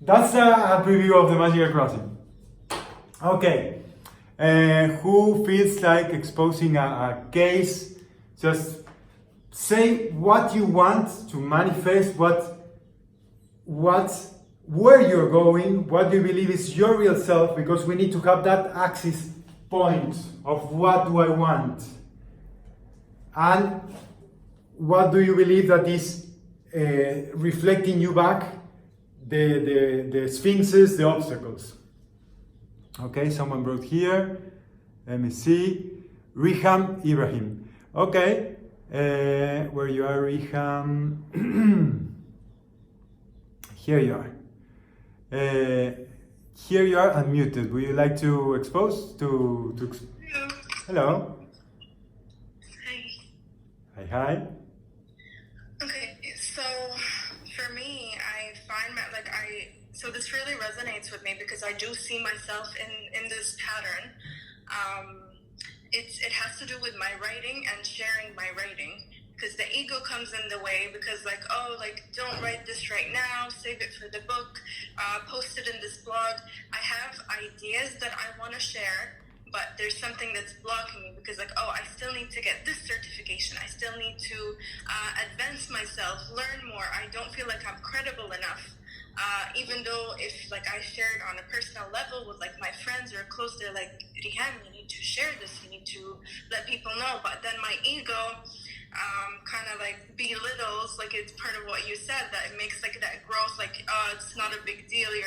That's a preview of the magical crossing. Okay. Who feels like exposing a case? Just say what you want to manifest, where you're going, what you believe is your real self, because we need to have that axis point of what do I want, and what do you believe that is reflecting you back, the sphinxes, the obstacles. Okay, someone wrote here. Let me see. Riham Ibrahim. Okay, where you are, Riham? Here you are. Here you are unmuted. Would you like to expose? Hello. Hello. Hi. Hi. Okay, so for me, I find so this really resonates with me because I do see myself in this pattern. It has to do with my writing and sharing my writing, because the ego comes in the way, because don't write this right now, save it for the book, post it in this blog. I have ideas that I want to share, but there's something that's blocking me, because I still need to get this certification, I still need to advance myself, learn more. I don't feel like I'm credible enough, even though if I share it on a personal level with my friends or close, they're like, Rihan, you need to share this, you need to let people know. But then my ego kind of belittles, it's part of what you said, that it makes that growth it's not a big deal, you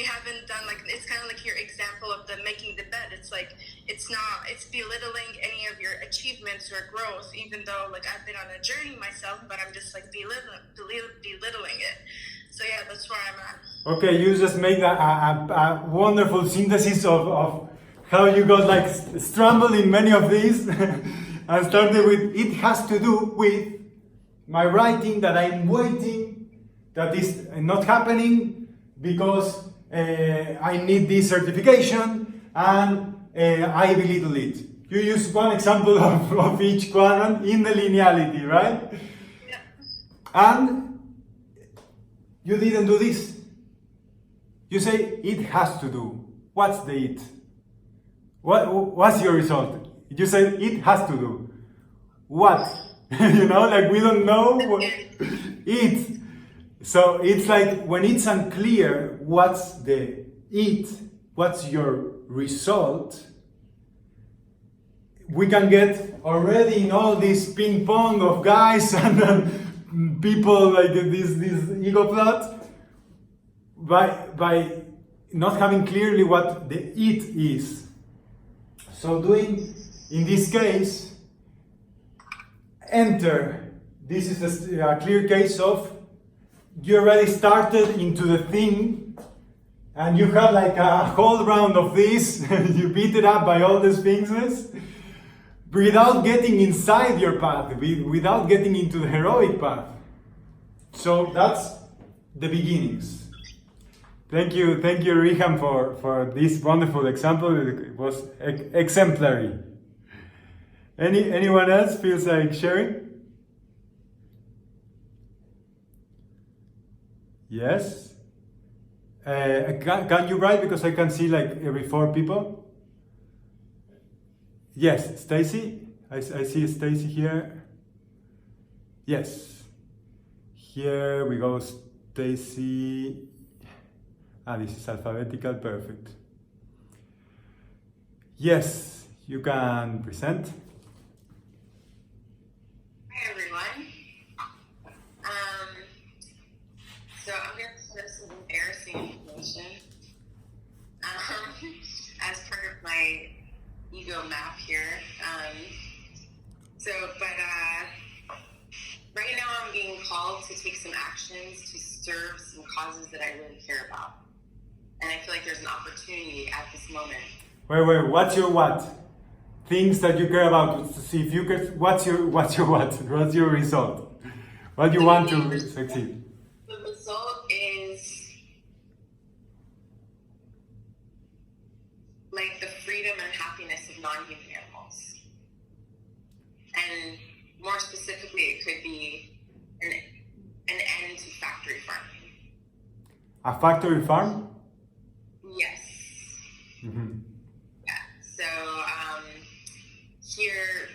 haven't done it's kind of your example of the making the bed. It's it's belittling any of your achievements or growth, even though I've been on a journey myself, but I'm just belittling it. So yeah, that's where I'm at. Okay, you just made a wonderful synthesis of how you got strumbled in many of these. And started with, it has to do with my writing that I'm waiting, that is not happening because I need this certification, and I belittle it. You use one example of each quadrant in the lineality, right? Yeah. And you didn't do this. You say, it has to do. What's the it? What's your result? You say, it has to do. what? You know, like we don't know what it. So it's like when it's unclear what's the it, what's your result, we can get already in all this ping pong of guys and people like this ego plot by not having clearly what the it is. So doing, in this case, enter. This is a clear case of you already started into the thing and you have like a whole round of this, you beat it up by all the sphinxes without getting inside your path, without getting into the heroic path. So that's the beginnings. Thank you, Rihan, for this wonderful example. It was exemplary. Anyone else feels like sharing? Yes? Can you write, because I can see like every 4 people? Yes, Stacy? I see Stacy here. Yes. Here we go, Stacy. This is alphabetical, perfect. Yes, you can present. Hi everyone. So I'm going to share some embarrassing information as part of my ego map here. Right now I'm being called to take some actions to serve some causes that I really care about. And I feel like there's an opportunity at this moment. Wait, what's your what? Things that you care about. See if you can. What's your what? What's your result? What do you want to succeed? The result is like the freedom and happiness of non-human animals. And more specifically, it could be an end to factory farming. A factory farm? Yes. Mm-hmm. Yeah. So here,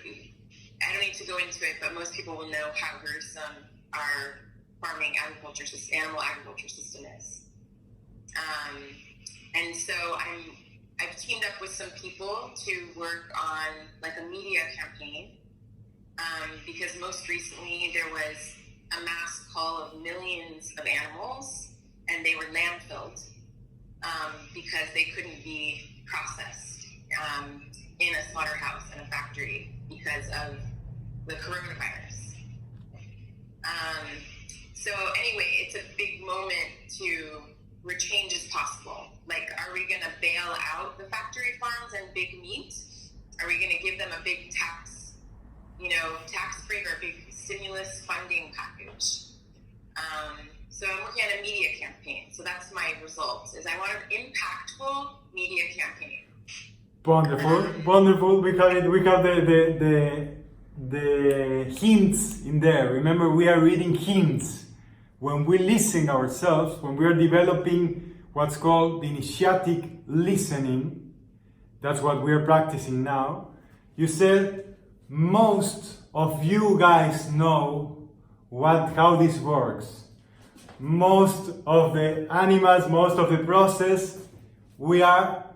I don't need to go into it, but most people will know how gruesome our farming agriculture system, animal agriculture system is. And so I've teamed up with some people to work on like a media campaign, because most recently there was a mass call of millions of animals, and they were landfilled because they couldn't be processed in a slaughterhouse and a factory because of the coronavirus. So anyway, it's a big moment where change is possible. Like, are we going to bail out the factory farms and big meat? Are we going to give them a big tax break or a big stimulus funding package? So I'm working on a media campaign. So that's my result, is I want an impactful media campaign. Wonderful. We have the hints in there. Remember, we are reading hints. When we listen ourselves, when we are developing what's called the initiatic listening, that's what we are practicing now. You said most of you guys know how this works. Most of the animals, most of the process, we are,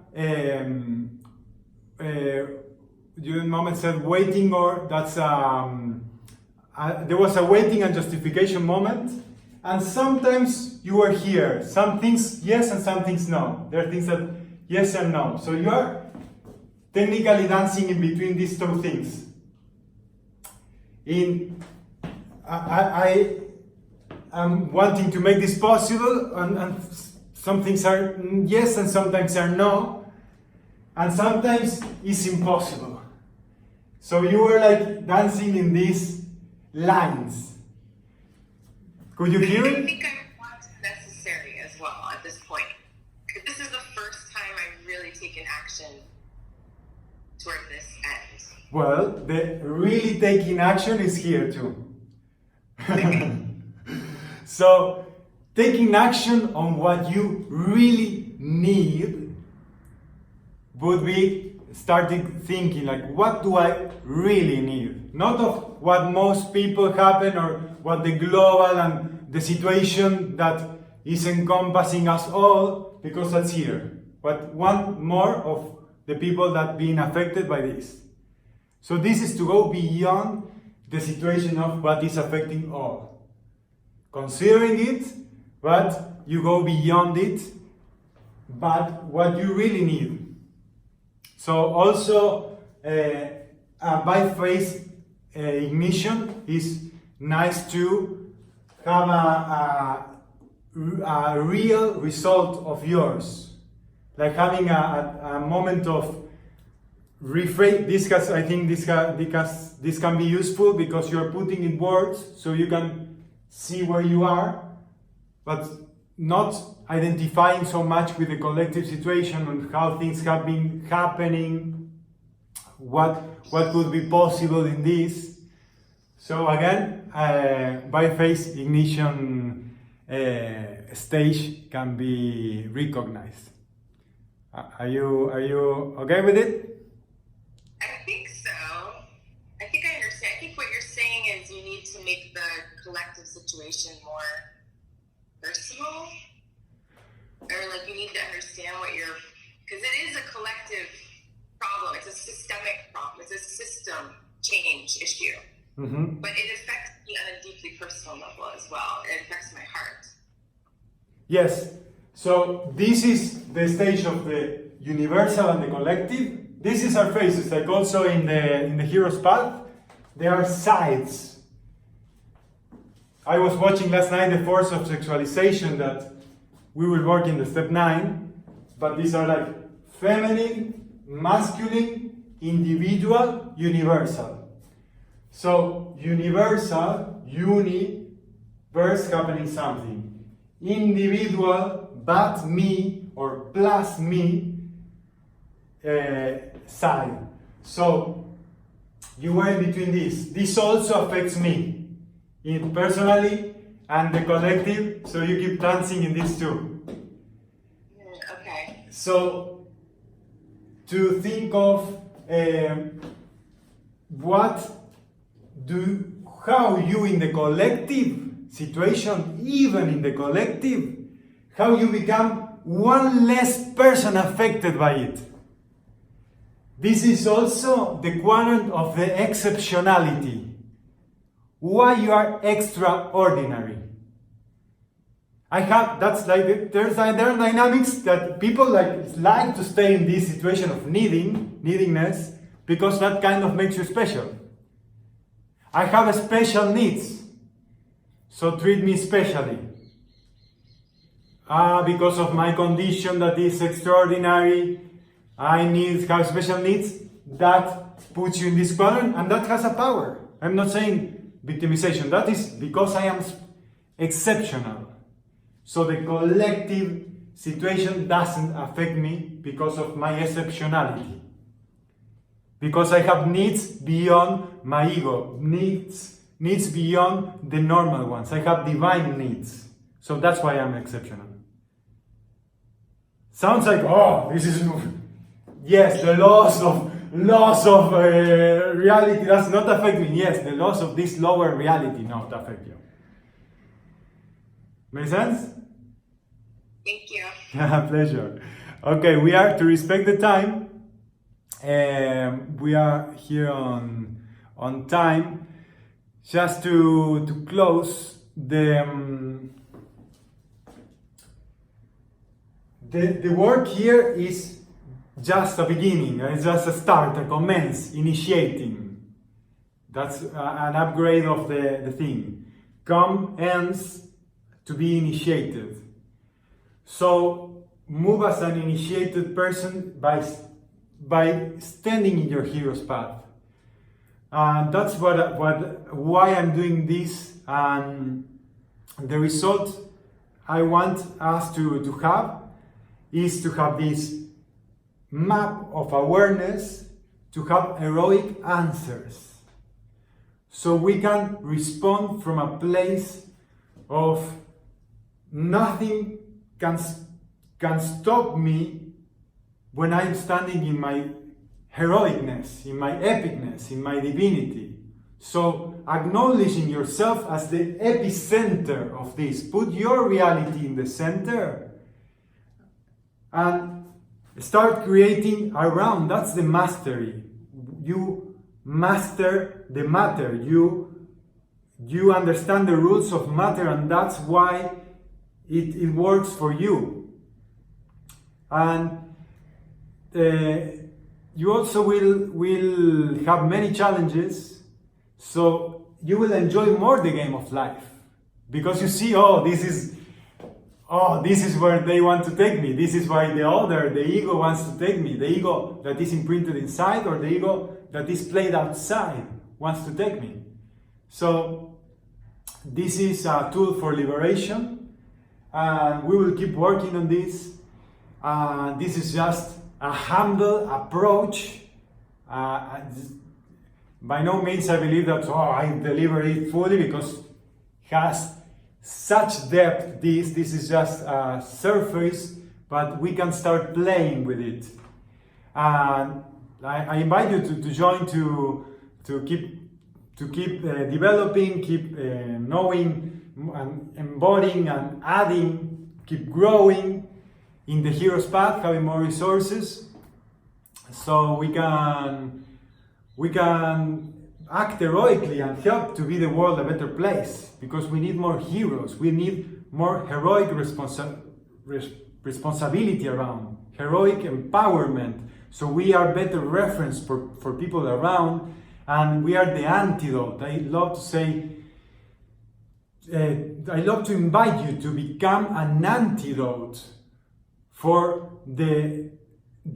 you moment said waiting, or that's, there was a waiting and justification moment. And sometimes you are here. Some things yes and some things no. There are things that yes and no. So you are technically dancing in between these two things. I am wanting to make this possible, and some things are yes and sometimes are no, and sometimes it's impossible. So you are like dancing in these lines. Could you hear it? I think what's necessary as well at this point. Because this is the first time I've really taken action toward this end. Well, the really taking action is here too. So, taking action on what you really need would be started thinking like, what do I really need? Not of what most people happen or what the global and the situation that is encompassing us all, because that's here. But one more of the people that being affected by this. So this is to go beyond the situation of what is affecting all. Considering it, but you go beyond it, but what you really need. So also by phase ignition is nice to have a real result of yours, like having a moment of rephrase. I think this can be useful because you're putting in words so you can see where you are, but not identifying so much with the collective situation and how things have been happening, what could be possible in this. So again, biphase ignition stage can be recognized. Are you okay with it? I think so. I think I understand. I think what you're saying is you need to make the collective situation more personal, or like you need to understand what you're, because it is a collective problem. It's a systemic problem. It's a system change issue. Mm-hmm. But it affects me on a deeply personal level as well. It affects my heart. Yes. So this is the stage of the universal and the collective. This is our phases. Like also in the hero's path, there are sides. I was watching last night the force of sexualization that we will work in the step 9, but these are like feminine, masculine, individual, universal. So universal, universe, happening something. Individual, but me or plus me side. So you were in between this. This also affects me personally and the collective, so you keep dancing in this too. Okay. So to think of how you in the collective situation, even in the collective, how you become one less person affected by it. This is also the quadrant of the exceptionality. Why you are extraordinary. There are dynamics that people like to stay in this situation of neediness, because that kind of makes you special. I have special needs, so treat me specially. Because of my condition that is extraordinary, I have special needs. That puts you in this quadrant, and that has a power. I'm not saying victimization. That is because I am exceptional. So the collective situation doesn't affect me because of my exceptionality. Because I have needs beyond my ego, needs beyond the normal ones. I have divine needs. So that's why I'm exceptional. Sounds like, this is... Yes, the loss of reality does not affect me. Yes, the loss of this lower reality not affect you. Make sense? Thank you. Pleasure. Okay, we are to respect the time. We are here on time. Just to close the work here is just a beginning. It's just a start, a commence, initiating. That's an upgrade of the thing. Come ends to be initiated. So move as an initiated person by standing in your hero's path. That's why I'm doing this. And the result I want us to have is to have this map of awareness, to have heroic answers. So we can respond from a place of nothing can stop me when I'm standing in my heroicness, in my epicness, in my divinity. So acknowledging yourself as the epicenter of this. Put your reality in the center and start creating around. That's the mastery. You master the matter. You understand the rules of matter, and that's why it works for you. And you also will have many challenges, so you will enjoy more the game of life, because you see, this is where they want to take me. This is why the ego wants to take me. The ego that is imprinted inside, or the ego that is played outside, wants to take me. So this is a tool for liberation, and we will keep working on this. This is just a humble approach. By no means I believe that I deliver it fully, because it has such depth. This is just a surface, but we can start playing with it. And I invite you to join, to keep developing, keep knowing and embodying and adding, keep growing in the hero's path, having more resources, so we can act heroically and help to be the world a better place, because we need more heroes. We need more heroic responsibility around, heroic empowerment, so we are better reference for people around, and we are the antidote. I love to invite you to become an antidote for the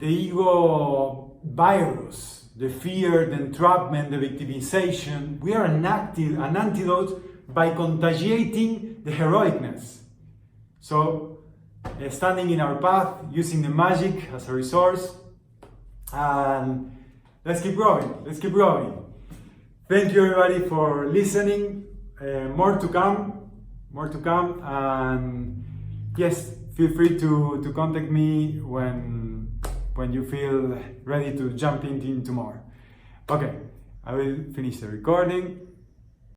ego virus, the fear, the entrapment, the victimization. We are an antidote by contagiating the heroicness. So, standing in our path, using the magic as a resource, and let's keep growing. Let's keep growing. Thank you, everybody, for listening. More to come, and yes, feel free to contact me when you feel ready to jump into more. Okay, I will finish the recording.